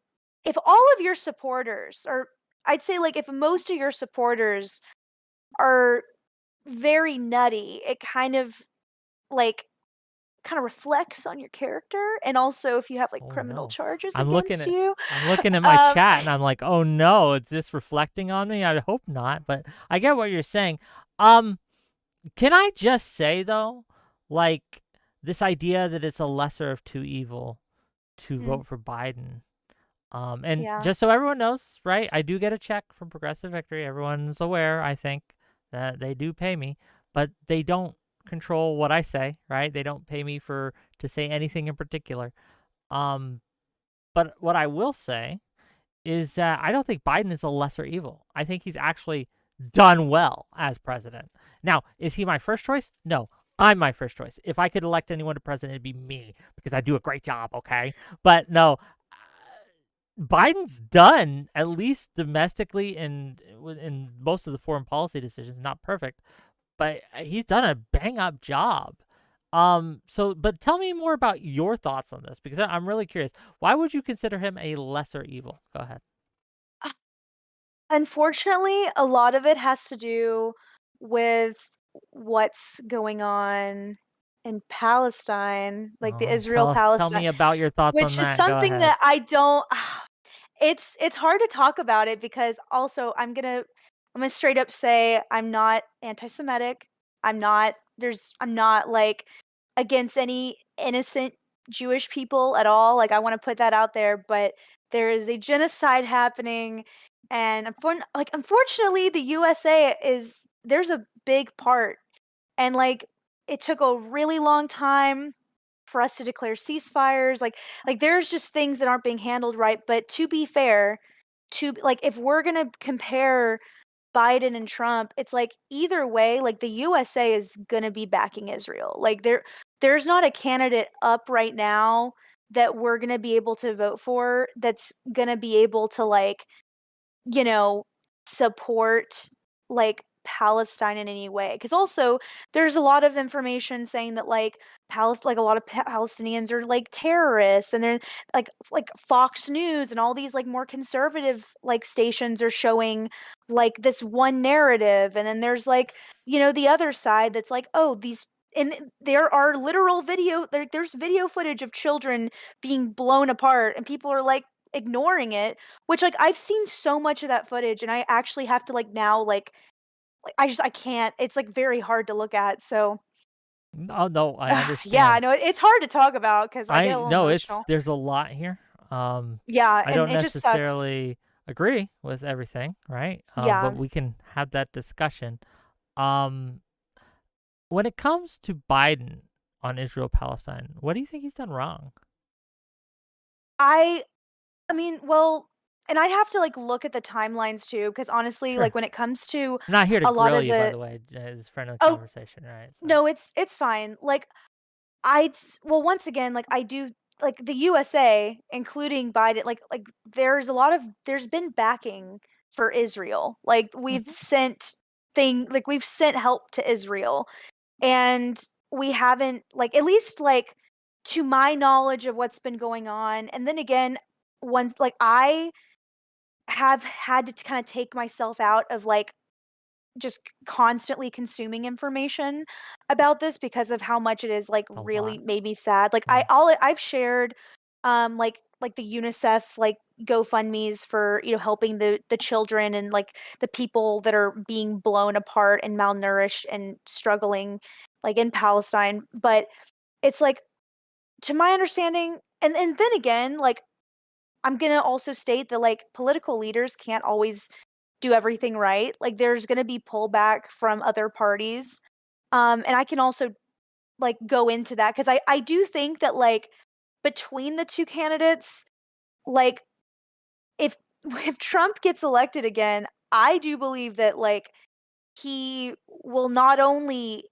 Speaker 2: if all of your supporters or I'd say like if most of your supporters are very nutty, it like kind of reflects on your character, and also if you have like
Speaker 1: Oh
Speaker 2: criminal
Speaker 1: no,
Speaker 2: charges
Speaker 1: I'm looking
Speaker 2: against
Speaker 1: at
Speaker 2: you.
Speaker 1: I'm looking at my
Speaker 2: um
Speaker 1: chat, and I'm like, oh no, is this reflecting on me? I hope not, but I get what you're saying. Um, can I just say though, like this idea that it's a lesser of two evil to
Speaker 2: mm,
Speaker 1: vote for Biden. And
Speaker 2: yeah.
Speaker 1: just so everyone knows, right? I do get a check from Progressive Victory. Everyone's aware, I think, that they do pay me, but they don't control what I say, right? They don't pay me for to say anything in particular. Um, but what I will say is that I don't think Biden is a lesser evil. I think he's actually done well as president. Now, is he my first choice? No. I'm my first choice. If I could elect anyone to president, it'd be me because I do a great job, okay? But no, Biden's done at least domestically and in most of the foreign policy decisions. Not perfect, but he's done a bang up job. But tell me more about your thoughts on this because I'm really curious. Why would you consider him a lesser evil? Go ahead.
Speaker 2: Unfortunately, a lot of it has to do with what's going on in Palestine, like the
Speaker 1: Oh, tell us, tell
Speaker 2: Israel-Palestine,
Speaker 1: me about your thoughts on
Speaker 2: which is
Speaker 1: that. Go
Speaker 2: something
Speaker 1: ahead.
Speaker 2: that I don't. It's hard to talk about it because also I'm gonna straight up say I'm not anti-Semitic. I'm not like against any innocent Jewish people at all. Like I want to put that out there, but there is a genocide happening, and unfortunately the USA is there's a big part, and like it took a really long time for us to declare ceasefires. Like there's just things that aren't being handled right. But to be fair, to like if we're gonna compare Biden and Trump, it's like either way, like the USA is gonna be backing Israel. Like there's not a candidate up right now that we're gonna be able to vote for that's gonna be able to you know, support like Palestine in any way. Because also there's a lot of information saying that like a lot of Palestinians are like terrorists, and they're like Fox News and all these like more conservative like stations are showing like this one narrative, and then there's like the other side that's like, oh, these and there are literal there's video footage of children being blown apart, and people are like ignoring it, which, like, I've seen so much of that footage, and I actually have to, like, now, I can't. It's, like, very hard to look at, so
Speaker 1: Oh no, I
Speaker 2: yeah, I
Speaker 1: understand.
Speaker 2: know it's hard to talk about because I get
Speaker 1: I
Speaker 2: a little
Speaker 1: no, it's
Speaker 2: emotional.
Speaker 1: there's a lot here.
Speaker 2: Yeah,
Speaker 1: I
Speaker 2: and
Speaker 1: don't
Speaker 2: it just sucks.
Speaker 1: necessarily agree with everything, right? But
Speaker 2: Yeah.
Speaker 1: we can have that discussion. Um, when it comes to Biden on Israel Palestine, what do you think he's done wrong?
Speaker 2: I I mean, well, and I'd have to, like, look at the timelines too, because honestly,
Speaker 1: Sure.
Speaker 2: like, when it comes to
Speaker 1: I'm not here to
Speaker 2: a lot
Speaker 1: grill
Speaker 2: of
Speaker 1: you, by
Speaker 2: the
Speaker 1: the way, as a friend of the
Speaker 2: oh,
Speaker 1: conversation, right? So
Speaker 2: no, it's fine. Like, well, once again, like I do, like the USA, including Biden, like there's been backing for Israel. Like
Speaker 1: Hmm.
Speaker 2: we've sent help to Israel, and we haven't, like, at least like to my knowledge of what's been going on. And then again, once like I have had to kind of take myself out of like just constantly consuming information about this because of how much it is like
Speaker 1: A
Speaker 2: really
Speaker 1: lot.
Speaker 2: made me sad. Like
Speaker 1: Yeah.
Speaker 2: I've shared like the UNICEF like GoFundMe's for, helping the children and like the people that are being blown apart and malnourished and struggling like in Palestine. But it's like, to my understanding, and then again, like I'm gonna also state that like political leaders can't always do everything right. Like there's gonna be pullback from other parties. And I can also like go into that because I do think that like between the two candidates, like if if Trump gets elected again, I do believe that like he will not only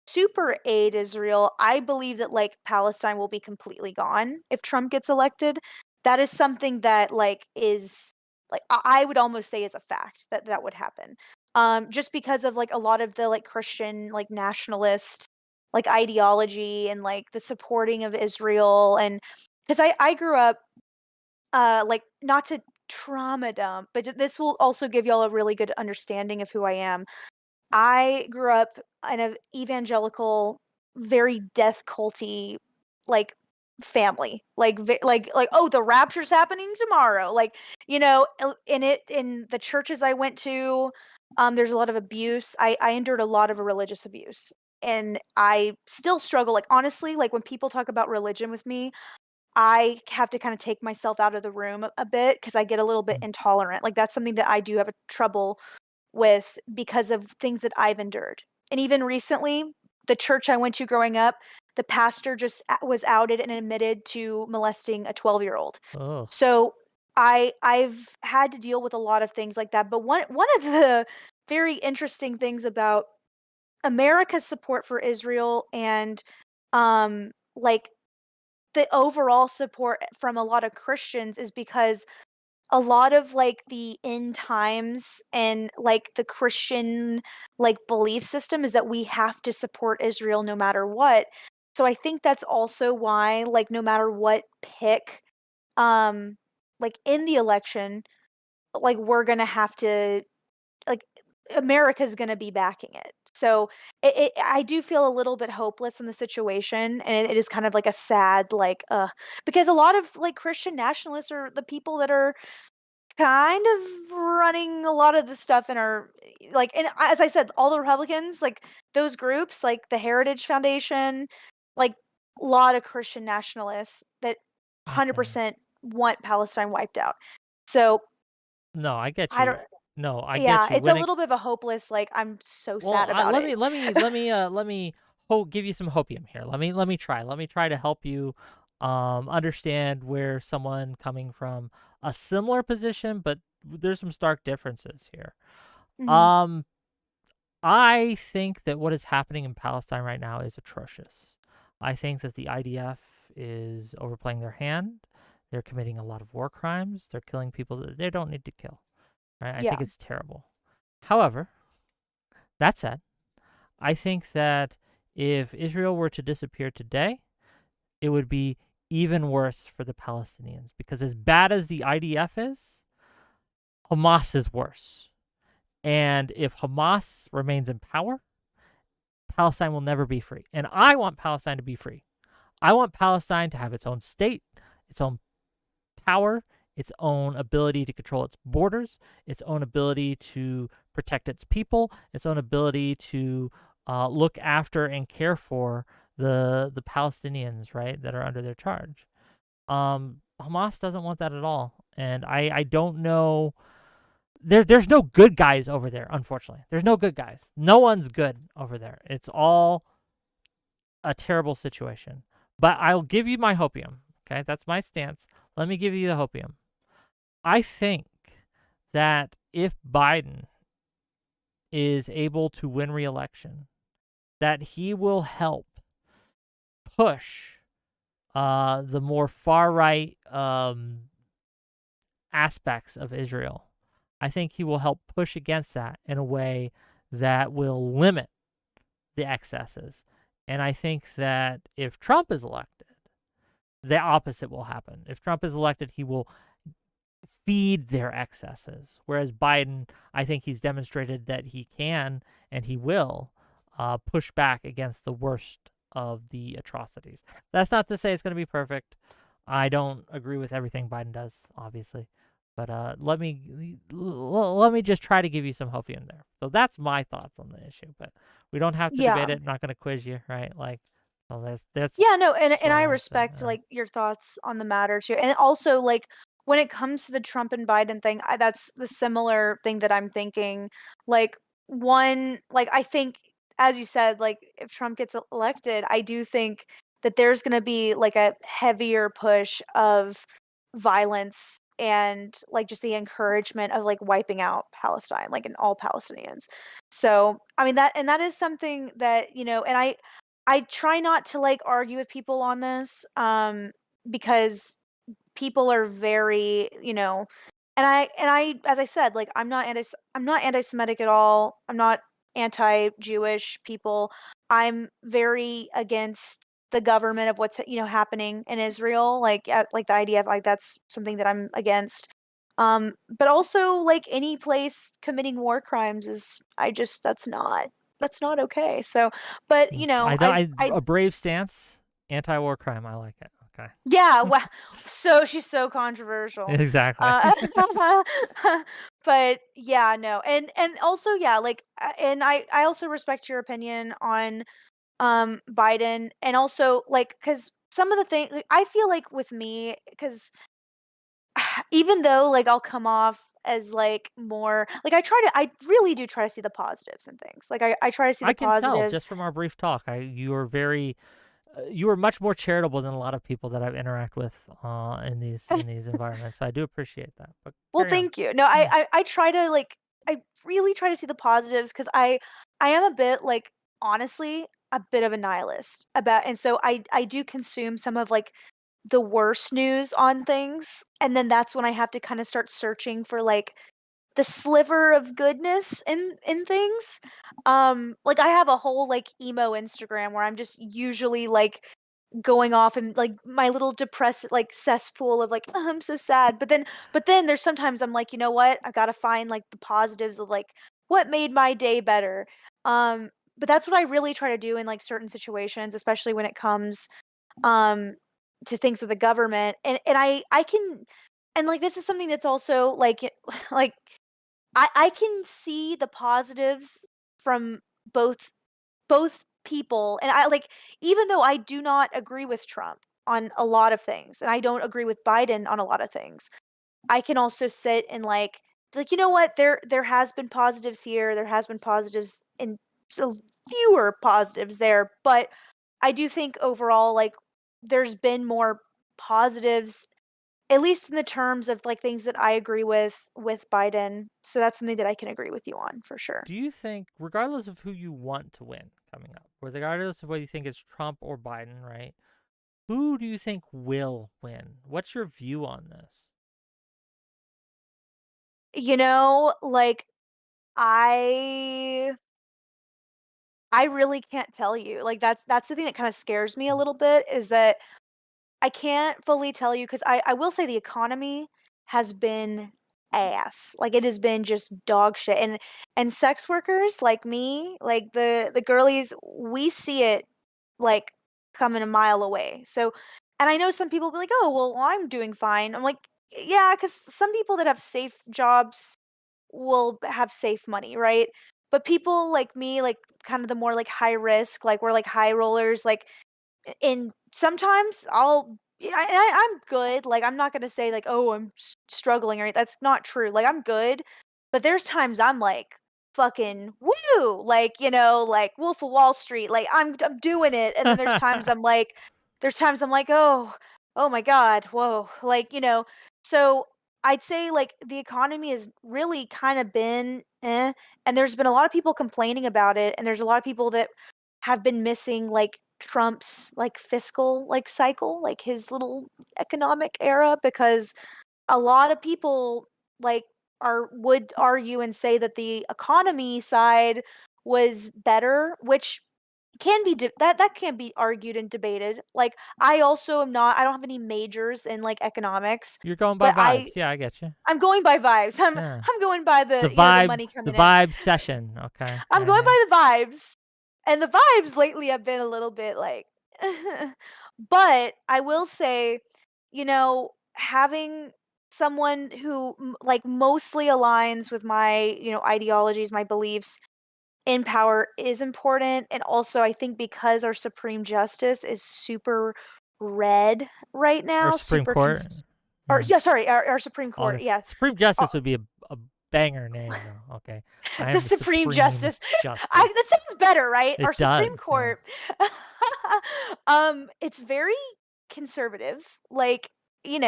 Speaker 2: super aid Israel, I believe that like Palestine will be completely gone if Trump gets elected. That is something that like is like I would almost say is a fact that that would happen. Just because of like a lot of the like Christian like nationalist like ideology and like the supporting of Israel. And because I grew up like, not to trauma dump, but this will also give y'all a really good understanding of who I am. I grew up in a evangelical, very death culty, like, family. Like, "Oh, the rapture's happening tomorrow." Like, in the churches I went to, there's a lot of abuse. I endured a lot of religious abuse, and I still struggle. Like, honestly, like, when people talk about religion with me, I have to kinda take myself out of the room a bit because I get a little bit
Speaker 1: Mm.
Speaker 2: intolerant. Like, that's something that I do have a trouble with because of things that I've endured. And even recently, the church I went to growing up, the pastor just was outed and admitted to molesting a 12-year-old.
Speaker 1: Oh.
Speaker 2: So I've had to deal with a lot of things like that. But one of the very interesting things about America's support for Israel and like the overall support from a lot of Christians is because a lot of like the end times and like the Christian like belief system is that we have to support Israel no matter what. So I think that's also why like no matter what pick um like in the election, like we're going to have to like America's going to be backing it. So I do feel a little bit hopeless in the situation, and it is kind of like a sad like because a lot of like Christian nationalists are the people that are kind of running a lot of the stuff in our like, and as I said, all the Republicans, like those groups, like the Heritage Foundation, like a lot of Christian nationalists that
Speaker 1: Okay.
Speaker 2: 100% want Palestine wiped out. So
Speaker 1: No, I get
Speaker 2: I don't
Speaker 1: you. No, I get
Speaker 2: yeah,
Speaker 1: you.
Speaker 2: it's a
Speaker 1: When it
Speaker 2: little bit of a hopeless, like I'm so
Speaker 1: Well,
Speaker 2: sad about it.
Speaker 1: let me give you some hopium here. Let me try to help you understand where someone coming from a similar position, but there's some stark differences here.
Speaker 2: Mhm.
Speaker 1: Um, I think that what is happening in Palestine right now is atrocious. I think that the IDF is overplaying their hand. They're committing a lot of war crimes. They're killing people that they don't need to kill. Right? I
Speaker 2: Yeah.
Speaker 1: think it's terrible. However, that said, I think that if Israel were to disappear today, it would be even worse for the Palestinians because as bad as the IDF is, Hamas is worse. And if Hamas remains in power, Palestine will never be free. And I want Palestine to be free. I want Palestine to have its own state, its own power, its own ability to control its borders, its own ability to protect its people, its own ability to look after and care for the Palestinians, right, that are under their charge. Hamas doesn't want that at all, and I don't know. There's no good guys over there. Unfortunately, there's no good guys. No one's good over there. It's all a terrible situation. But I'll give you my hopium. Okay, that's my stance. Let me give you the hopium. I think that if Biden is able to win re-election, that he will help push the more far right aspects of Israel. I think he will help push against that in a way that will limit the excesses. And I think that if Trump is elected, the opposite will happen. If Trump is elected, he will feed their excesses. Whereas Biden, I think he's demonstrated that he can and he will push back against the worst of the atrocities. That's not to say it's going to be perfect. I don't agree with everything Biden does, obviously, but let me just try to give you some hope in there. So that's my thoughts on the issue. But we don't have to debate
Speaker 2: Yeah.
Speaker 1: it. I'm not going to quiz you, right? Like, so that's
Speaker 2: Yeah, no, and
Speaker 1: what
Speaker 2: I
Speaker 1: I want to say.
Speaker 2: respect like your thoughts on the matter too. And also like when it comes to the Trump and Biden thing, that's the similar thing that I'm thinking. Like one, like I think as you said, like if Trump gets elected, I do think that there's going to be like a heavier push of violence and like just the encouragement of like wiping out Palestine, like in all Palestinians. So, I mean that is something that, and I try not to like argue with people on this because people are very, and I as I said, like I'm not anti-Semitic at all. I'm not anti-Jewish people. I'm very against the government of what's happening in Israel. Like the idea of like that's something that I'm against. But also like any place committing war crimes is I just that's not okay. So, but
Speaker 1: I don't. A brave stance, anti-war crime. I like it. Okay.
Speaker 2: yeah, wow. So she's so controversial.
Speaker 1: Exactly.
Speaker 2: Uh, but yeah, no. And also yeah, like and I also respect your opinion on Biden and also like cuz some of the things I feel like with me cuz even though like I'll come off as like more like I really do try to see the positives and things. Like I try to see
Speaker 1: I
Speaker 2: the
Speaker 1: can tell
Speaker 2: positives.
Speaker 1: just from our brief talk. You are very, you are much more charitable than a lot of people that I've interact with in these environments. So I do appreciate that. But
Speaker 2: Well,
Speaker 1: carry on.
Speaker 2: thank you. No,
Speaker 1: Yeah.
Speaker 2: I try to like I really try to see the positives because I am a bit like honestly a bit of a nihilist about, and so I do consume some of like the worst news on things, and then that's when I have to kind of start searching for like the sliver of goodness in things. Like I have a whole like emo Instagram where I'm just usually like going off and like my little depressed like cesspool of like, "Oh, I'm so sad." But then there's sometimes I'm like, "You know what? I got to find like the positives of like what made my day better." But that's what I really try to do in like certain situations, especially when it comes um to things with the government. And I can, and like this is something that's also like like I can see the positives from both people, and I like even though I do not agree with Trump on a lot of things, and I don't agree with Biden on a lot of things, I can also sit and like, you know what? There has been positives here, there has been positives and so fewer positives there, but I do think overall, like, there's been more positives, at least in the terms of like things that I agree with Biden. So that's something that I can agree with you on for sure.
Speaker 1: Do you think, regardless of who you want to win coming up, regardless of whether you think it's Trump or Biden, right? Who do you think will win? What's your view on this?
Speaker 2: Like I I really can't tell you. Like that's the thing that kind of scares me a little bit is that I can't fully tell you because I will say the economy has been ass. Like it has been just dog shit. And sex workers like me, like the girlies, we see it like coming a mile away. So, and I know some people be like, "Oh, well, I'm doing fine." I'm like, "Yeah, because some people that have safe jobs will have safe money, right? But people like me, like kind of the more like high risk, like we're like high rollers, like and sometimes I'm good. Like I'm not gonna say like, oh, I'm struggling or that's not true. Like I'm good, but there's times I'm like fucking woo, like like Wolf of Wall Street. Like I'm doing it, and then there's times I'm like, oh my god, whoa, like So I'd say like the economy has really kind of been and there's been a lot of people complaining about it, and there's a lot of people that have been missing like Trump's like fiscal like cycle, like his little economic era, because a lot of people like are would argue and say that the economy side was better, which that can be argued and debated. Like I also am not I don't have any majors in like economics,
Speaker 1: You're going by
Speaker 2: but
Speaker 1: vibes. Yeah, I get you.
Speaker 2: I'm going by vibes.
Speaker 1: Yeah.
Speaker 2: I'm going by
Speaker 1: The
Speaker 2: the, the
Speaker 1: vibe,
Speaker 2: money
Speaker 1: the
Speaker 2: coming in.
Speaker 1: vibe session. Okay.
Speaker 2: I'm
Speaker 1: Yeah,
Speaker 2: going
Speaker 1: yeah.
Speaker 2: by the vibes. And the vibes lately have been a little bit like but I will say, having someone who like mostly aligns with my, ideologies, my beliefs in power is important. And also I think because our supreme justice is super red right
Speaker 1: Or
Speaker 2: now,
Speaker 1: Supreme
Speaker 2: super
Speaker 1: Court.
Speaker 2: or
Speaker 1: Yeah.
Speaker 2: yeah, sorry, our supreme court,
Speaker 1: Okay.
Speaker 2: yeah.
Speaker 1: Supreme Justice would be a banger name, though. Okay. I
Speaker 2: The
Speaker 1: am the
Speaker 2: Supreme
Speaker 1: Supreme
Speaker 2: Justice. That
Speaker 1: Justice.
Speaker 2: sounds better, right? Our
Speaker 1: It
Speaker 2: Supreme
Speaker 1: does. Yeah.
Speaker 2: Court. It's very conservative, like, and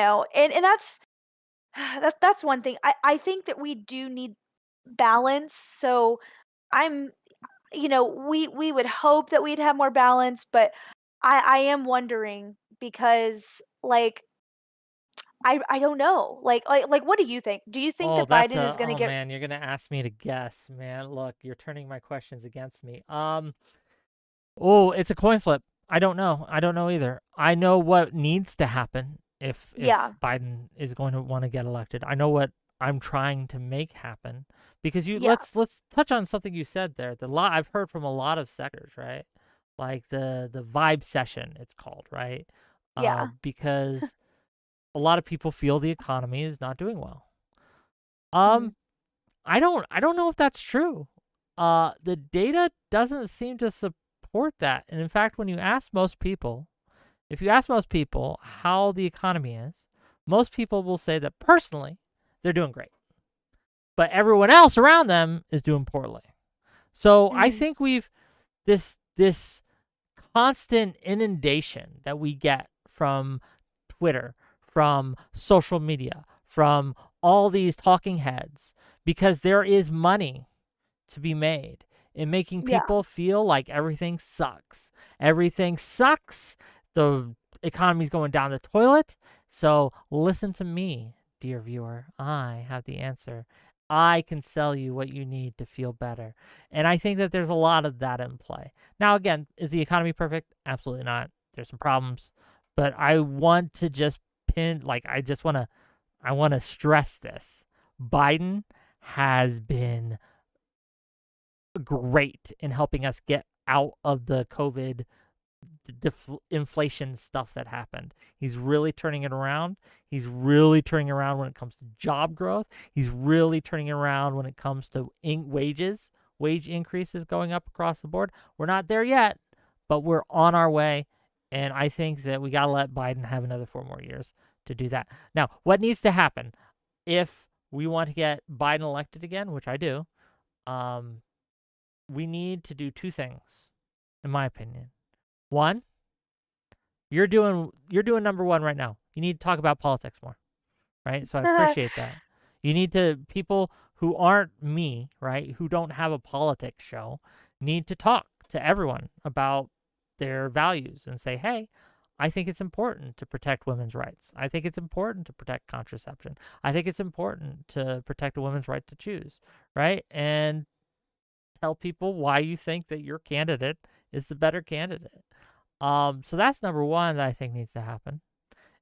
Speaker 2: that's one thing. I think that we do need balance. So I'm, we would hope that we'd have more balance, but I am wondering because like I don't know. Like what do you think? Do you think
Speaker 1: Oh,
Speaker 2: that
Speaker 1: that's
Speaker 2: Biden is
Speaker 1: a.
Speaker 2: going to
Speaker 1: Oh
Speaker 2: get
Speaker 1: man, you're gonna ask me to guess, man. Look, you're turning my questions against me. Oh, it's a coin flip. I don't know. I don't know either. I know what needs to happen if
Speaker 2: yeah,
Speaker 1: Biden is going to want to get elected. I know what I'm trying to make happen because you
Speaker 2: yeah,
Speaker 1: let's touch on something you said there. The lot I've heard from a lot of sectors, right? Like the vibe session it's called, right?
Speaker 2: yeah.
Speaker 1: Because a lot of people feel the economy is not doing well.
Speaker 2: Mhm.
Speaker 1: Um I don't know if that's true. The data doesn't seem to support that. And in fact, when you ask most people, if you ask most people how the economy is, most people will say that personally, they're doing great. But everyone else around them is doing poorly. So I
Speaker 2: Mhm.
Speaker 1: think we've this constant inundation that we get from Twitter, from social media, from all these talking heads, because there is money to be made in making
Speaker 2: Yeah.
Speaker 1: people feel like everything sucks. Everything sucks. The economy's going down the toilet. So listen to me, dear viewer. I have the answer. I can sell you what you need to feel better. And I think that there's a lot of that in play. Now, again, is the economy perfect? Absolutely not. There's some problems. But I want to just I want to stress this. Biden has been great in helping us get out of the COVID inflation stuff that happened. He's really turning it around. He's really turning around when it comes to job growth. He's really turning around when it comes to wages, wage increases going up across the board. We're not there yet, but we're on our way. And I think that we got to let Biden have another 4 more years to do that. Now, what needs to happen if we want to get Biden elected again, which I do, um, we need to do two things, in my opinion. One, you're doing number one right now. You need to talk about politics more, right? So I appreciate that. You need to people who aren't me, right, who don't have a politics show, need to talk to everyone about their values and say, hey, I think it's important to protect women's rights. I think it's important to protect contraception. I think it's important to protect a woman's right to choose, right? And tell people why you think that your candidate is the better candidate. So that's number one that I think needs to happen.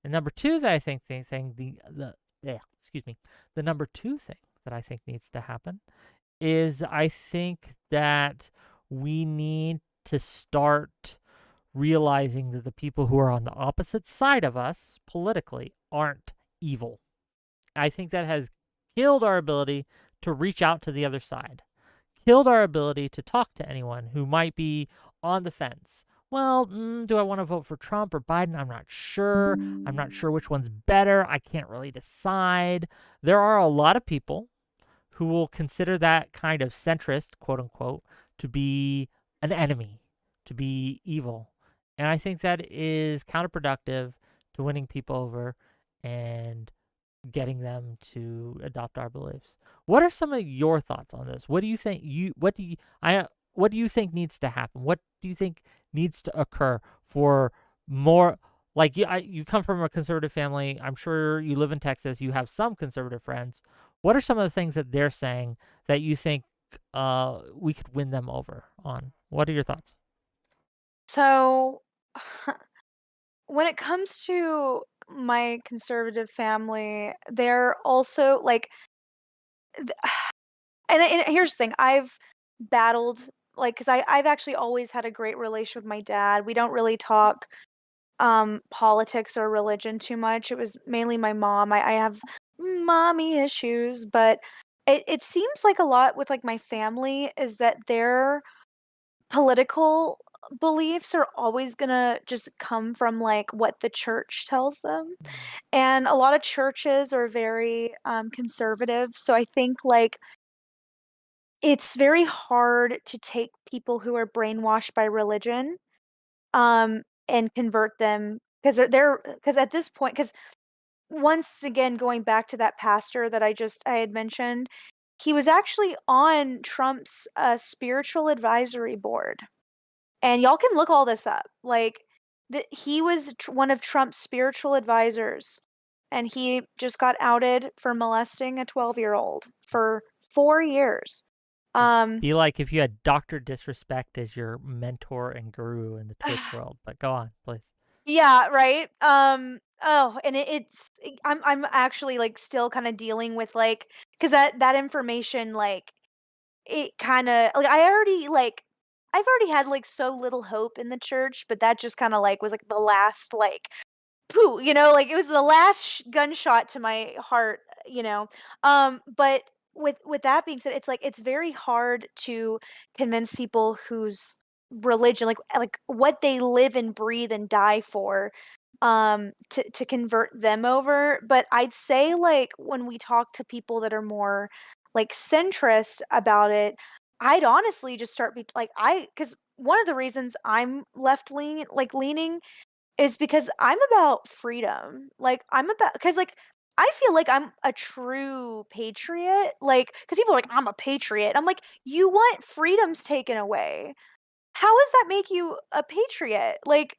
Speaker 1: And number two that I think the yeah, excuse me, the number two thing that I think needs to happen is I think that we need to start realizing that the people who are on the opposite side of us politically aren't evil. I think that has killed our ability to reach out to the other side, killed our ability to talk to anyone who might be on the fence. Well, do I want to vote for Trump or Biden? I'm not sure. I'm not sure which one's better. I can't really decide. There are a lot of people who will consider that kind of centrist, quote unquote, to be an enemy, to be evil. And I think that is counterproductive to winning people over and getting them to adopt our beliefs. What are some of your thoughts on this? What do you think? What do you? what do you think needs to happen? What do you think needs to occur for more, like, you come from a conservative family. I'm sure you live in Texas. You have some conservative friends. What are some of the things that they're saying that you think we could win them over on? What are your thoughts?
Speaker 2: So, when it comes to my conservative family, they're also like, th- and here's the thing, I've battled like because I've actually always had a great relation with my dad. We don't really talk politics or religion too much. It was mainly my mom. I have mommy issues, but it seems like a lot with like my family is that their political beliefs are always gonna just come from like what the church tells them.
Speaker 1: Mm.
Speaker 2: And a lot of churches are very conservative. So I think like it's very hard to take people who are brainwashed by religion and convert them because they're because at this point because once again going back to that pastor that I had mentioned, he was actually on Trump's spiritual advisory board. And y'all can look all this up. Like, he was one of Trump's spiritual advisors, and he just got outed for molesting a 12-year-old for 4 years.
Speaker 1: It'd
Speaker 2: Um,
Speaker 1: be like if you had Dr. Disrespect as your mentor and guru in the Twitch world. But go on, please.
Speaker 2: yeah, right. Oh, and I'm actually like still kind of dealing with like because that information like it kind of like I've already had like so little hope in the church, but that just kind of like was like the last like poo, like it was the last gunshot to my heart, but with that being said, it's like it's very hard to convince people whose religion like what they live and breathe and die for to convert them over. But I'd say like when we talk to people that are more like centrist about it, I'd honestly just start be like I because one of the reasons I'm leaning is because I'm about freedom. Like, I'm about because like, I feel like I'm a true patriot, like, because people are like, "I'm a patriot." I'm like, "You want freedoms taken away. How does that make you a patriot?" Like,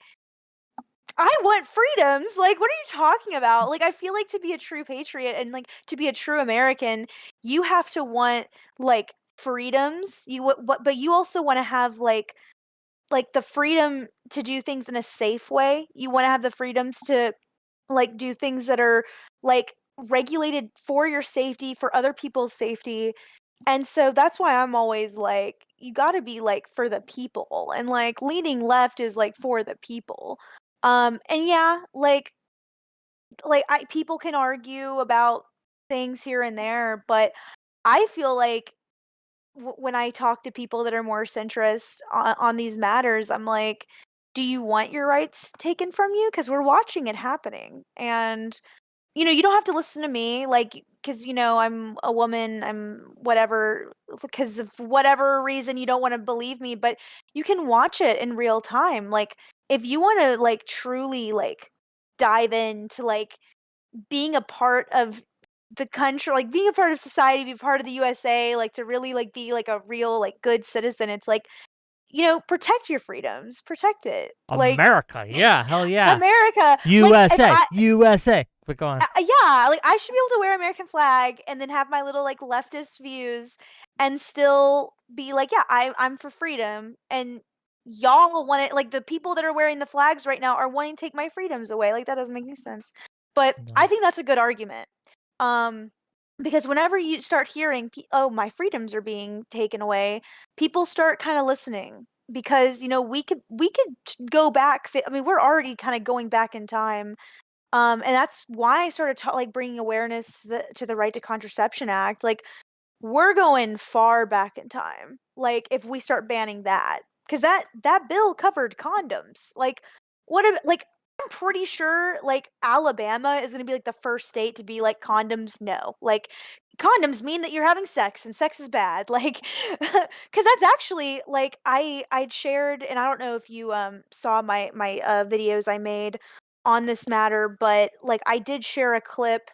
Speaker 2: I want freedoms. Like, what are you talking about? Like, I feel like to be a true patriot and, like, to be a true American, you have to want, like, freedoms. But you also wanna have, like the freedom to do things in a safe way. You want to have the freedoms to like do things that are like regulated for your safety, for other people's safety. And so that's why I'm always like you got to be like for the people and like leaning left is like for the people. And yeah, like I people can argue about things here and there, but I feel like when I talk to people that are more centrist on these matters, I'm like, "Do you want your rights taken from you? Because we're watching it happening." And you don't have to listen to me, like, because I'm a woman, I'm whatever, because of whatever reason you don't want to believe me, but you can watch it in real time. Like, if you want to like truly like dive into like being a part of the country, like, being a part of society, be part of the USA, like, to really, like, be, like, a real, like, good citizen, it's like, protect your freedoms, protect it. Like,
Speaker 1: America, yeah, hell yeah.
Speaker 2: America, like, if
Speaker 1: USA, USA. But go on.
Speaker 2: yeah, like, I should be able to wear American flag and then have my little, like, leftist views and still be like, "Yeah, I'm for freedom," and y'all want it like, the people that are wearing the flags right now are wanting to take my freedoms away, like, that doesn't make any sense. But I
Speaker 1: No.
Speaker 2: think that's a good argument. Um, because whenever you start hearing, "Oh, my freedoms are being taken away," people start kinda listening because, we could go back I mean, we're already kinda going back in time, and that's why I started like, bringing awareness to the Right to Contraception Act, like, we're going far back in time, like, if we start banning that, because that bill covered condoms, like, what if like, I'm pretty sure, like, Alabama is gonna be, like, the first state to be like, "Condoms, no." Like, condoms mean that you're having sex, and sex is bad, like, because that's actually like, I'd shared and I don't know if you, saw my videos I made on this matter, but, like, I did share a clip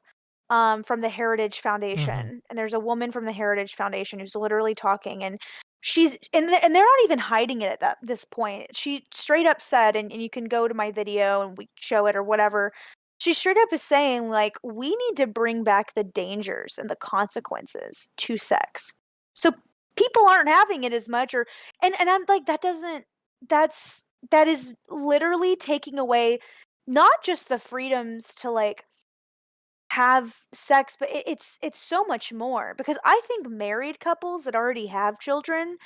Speaker 2: from the Heritage
Speaker 1: Mhm.
Speaker 2: Foundation, and there's a woman from the Heritage Foundation who's literally talking, and and they're not even hiding it at this point. She straight up said, and you can go to my video and we show it or whatever. She straight up is saying, like, we need to bring back the dangers and the consequences to sex. So people aren't having it as much, or and I'm like, that is literally taking away not just the freedoms to like have sex, but it's so much more, because I think married couples that already have children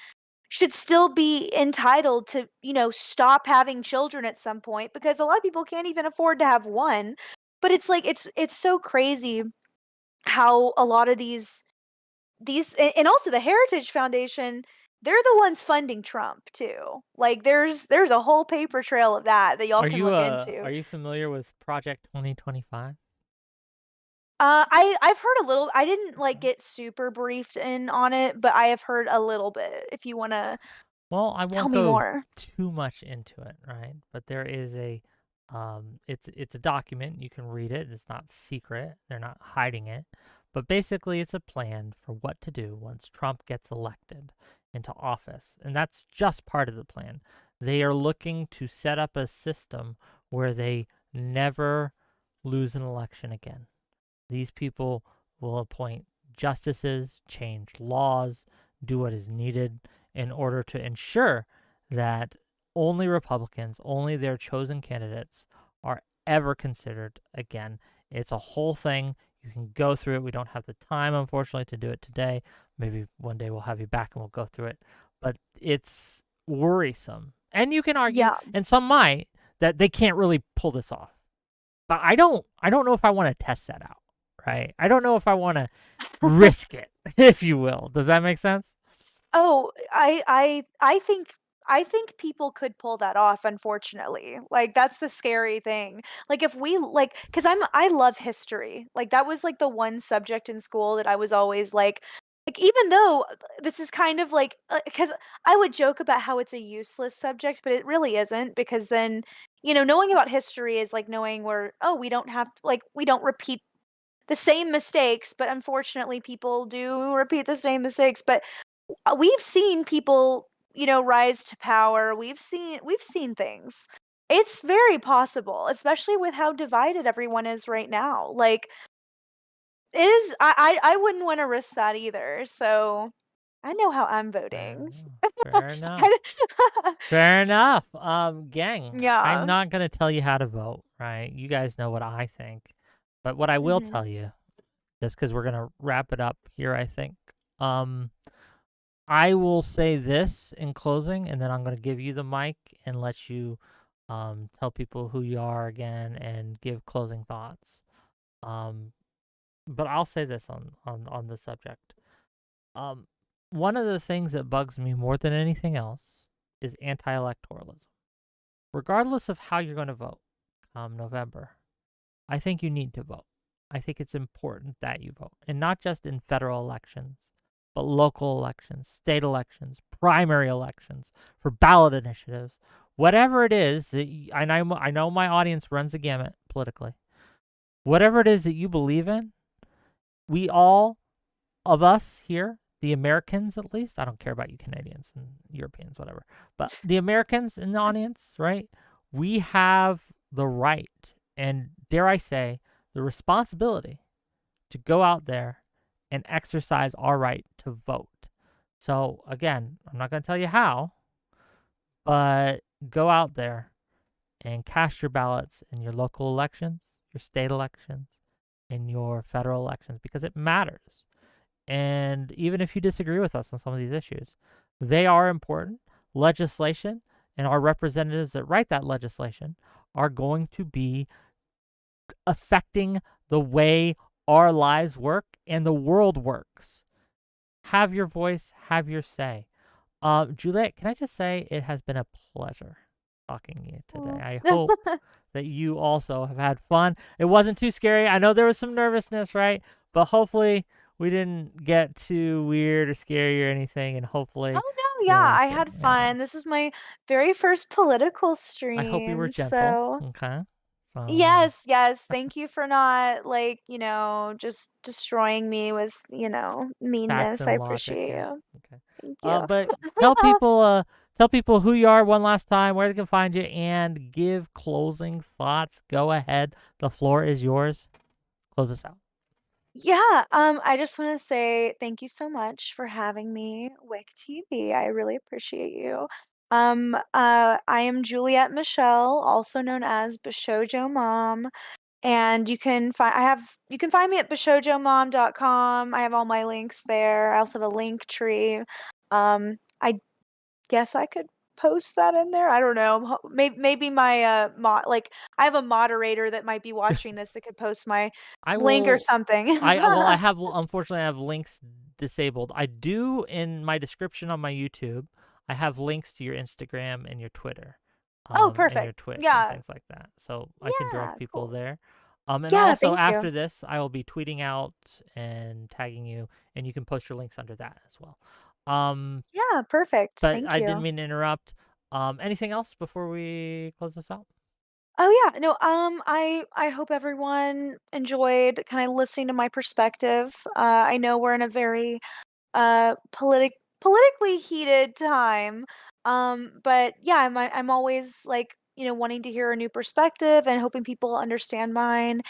Speaker 2: should still be entitled to, stop having children at some point, because a lot of people can't even afford to have one. But it's like it's so crazy how a lot of these and also the Heritage Foundation, they're the ones funding Trump too. Like there's a whole paper trail of that y'all can look
Speaker 1: Are
Speaker 2: into.
Speaker 1: you familiar with Project 2025?
Speaker 2: I've heard a little. I didn't like get super briefed in on it, but I have heard a little bit. If you want to
Speaker 1: Well, I
Speaker 2: tell
Speaker 1: won't
Speaker 2: me
Speaker 1: go
Speaker 2: more.
Speaker 1: too much into it, right? But there is it's a document. You can read it. It's not secret. They're not hiding it. But basically, it's a plan for what to do once Trump gets elected into office. And that's just part of the plan. They are looking to set up a system where they never lose an election again. These people will appoint justices, change laws, do what is needed in order to ensure that only Republicans, only their chosen candidates are ever considered again. It's a whole thing. You can go through it. We don't have the time, unfortunately, to do it today. Maybe one day we'll have you back and we'll go through it. But it's worrisome. And you can argue,
Speaker 2: Yeah.
Speaker 1: and some might, that they can't really pull this off. But I don't know if I want to test that out, right? I don't know if I want to risk it, if you will. Does that make sense?
Speaker 2: Oh, I think people could pull that off, unfortunately. Like that's the scary thing. Like if we like, cuz I love history. Like that was like the one subject in school that I was always like even though this is kind of like, cuz I would joke about how it's a useless subject, but it really isn't, because then, knowing about history is like knowing where, oh, we don't repeat the same mistakes, but unfortunately people do repeat the same mistakes. But we've seen people, rise to power. We've seen things. It's very possible, especially with how divided everyone is right now. Like it is. I wouldn't want to risk that either. So I know how I'm
Speaker 1: Fair
Speaker 2: voting.
Speaker 1: enough. Fair enough.
Speaker 2: I-
Speaker 1: Fair enough. Gang, I'm
Speaker 2: yeah.
Speaker 1: not gonna tell you how to vote, right? You guys know what I think. But what I will
Speaker 2: Hmm.
Speaker 1: tell you, just because we're gonna wrap it up here, I think. Um, I will say this in closing, and then I'm gonna give you the mic and let you tell people who you are again and give closing thoughts. Um, but I'll say this on the subject. Um, One of the things that bugs me more than anything else is anti-electoralism. Regardless of how you're going to vote come November, I think you need to vote. I think it's important that you vote, and not just in federal elections, but local elections, state elections, primary elections, for ballot initiatives, whatever it is that and I know my audience runs the gamut politically. Whatever it is that you believe in, we all of us here, the Americans at least, I don't care about you Canadians and Europeans, whatever, but the Americans in the audience, right? We have the right and, dare I say, the responsibility to go out there and exercise our right to vote. So, again, I'm not going to tell you how, but go out there and cast your ballots in your local elections, your state elections, in your federal elections, because it matters. And even if you disagree with us on some of these issues, they are important. Legislation and our representatives that write that legislation are going to be affecting the way our lives work and the world works. Have your voice, have your say. Juliette, can I just say it has been a pleasure talking to you today.
Speaker 2: Mm.
Speaker 1: I hope that you also have had fun. It wasn't too scary. I know there was some nervousness, right? But hopefully we didn't get too weird or scary or anything. And hopefully
Speaker 2: Oh no,
Speaker 1: you
Speaker 2: yeah, I
Speaker 1: liked it.
Speaker 2: had
Speaker 1: Yeah.
Speaker 2: fun. This is my very first political
Speaker 1: I hope you were
Speaker 2: stream,
Speaker 1: gentle.
Speaker 2: so
Speaker 1: Okay. So,
Speaker 2: yes, yes. Thank you for not like, just destroying me with,
Speaker 1: facts
Speaker 2: meanness. I
Speaker 1: and logic.
Speaker 2: appreciate
Speaker 1: Yeah.
Speaker 2: you.
Speaker 1: Okay.
Speaker 2: Thank you.
Speaker 1: But tell people who you are one last time, where they can find you, and give closing thoughts. Go ahead. The floor is yours. Close us out.
Speaker 2: Yeah, I just want to say thank you so much for having me, Wick TV. I really appreciate you. I am Juliette Michelle, also known as Bashojo Mom, and you can find me at bashojomom.com. I have all my links there. I also have a link tree. I guess I could post that in there. I don't know. Maybe my like I have a moderator that might be watching this that could post my
Speaker 1: I
Speaker 2: link or
Speaker 1: will.
Speaker 2: something.
Speaker 1: I have unfortunately I have links disabled. I do in my description on my YouTube. I have links to your Instagram and your Twitter,
Speaker 2: Oh,
Speaker 1: and your
Speaker 2: perfect.
Speaker 1: Twitch and
Speaker 2: Yeah.
Speaker 1: things like that. So I can direct
Speaker 2: Yeah,
Speaker 1: people
Speaker 2: cool.
Speaker 1: there. And
Speaker 2: Yeah,
Speaker 1: also
Speaker 2: thank you.
Speaker 1: after this, I will be tweeting out and tagging you, and you can post your links under that as well.
Speaker 2: Yeah, perfect.
Speaker 1: But
Speaker 2: Thank
Speaker 1: I didn't
Speaker 2: you.
Speaker 1: mean to interrupt. Anything else before we close this out?
Speaker 2: Oh yeah, no, I hope everyone enjoyed kind of listening to my perspective. I know we're in a very politically heated time. But yeah, I'm always like, wanting to hear a new perspective and hoping people understand mine.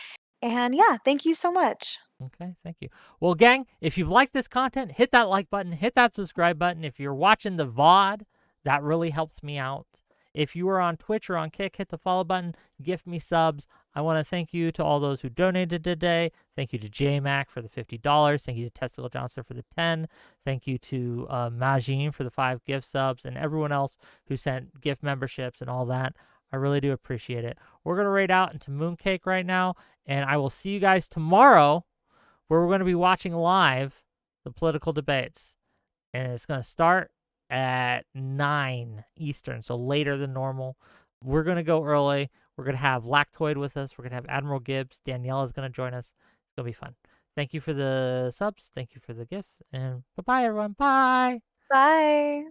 Speaker 2: And yeah, thank you so much.
Speaker 1: Okay, thank you. Well, gang, if you've liked this content, hit that like button, hit that subscribe button. If you're watching the VOD, that really helps me out. If you are on Twitch or on Kick, hit the follow button, gift me subs. I want to thank you to all those who donated today. Thank you to JMac for the $50. Thank you to Testicle Johnson for the 10. Thank you to Majin for the 5 gift subs and everyone else who sent gift memberships and all that. I really do appreciate it. We're going to raid out into Mooncake right now, and I will see you guys tomorrow where we're going to be watching live the political debates. And it's going to start at 9 Eastern, so later than normal. We're going to go early. We're going to have Lactoid with us. We're going to have Admiral Gibbs. Danielle is going to join us. It's going to be fun. Thank you for the subs. Thank you for the gifts. And bye-bye, everyone. Bye.
Speaker 2: Bye.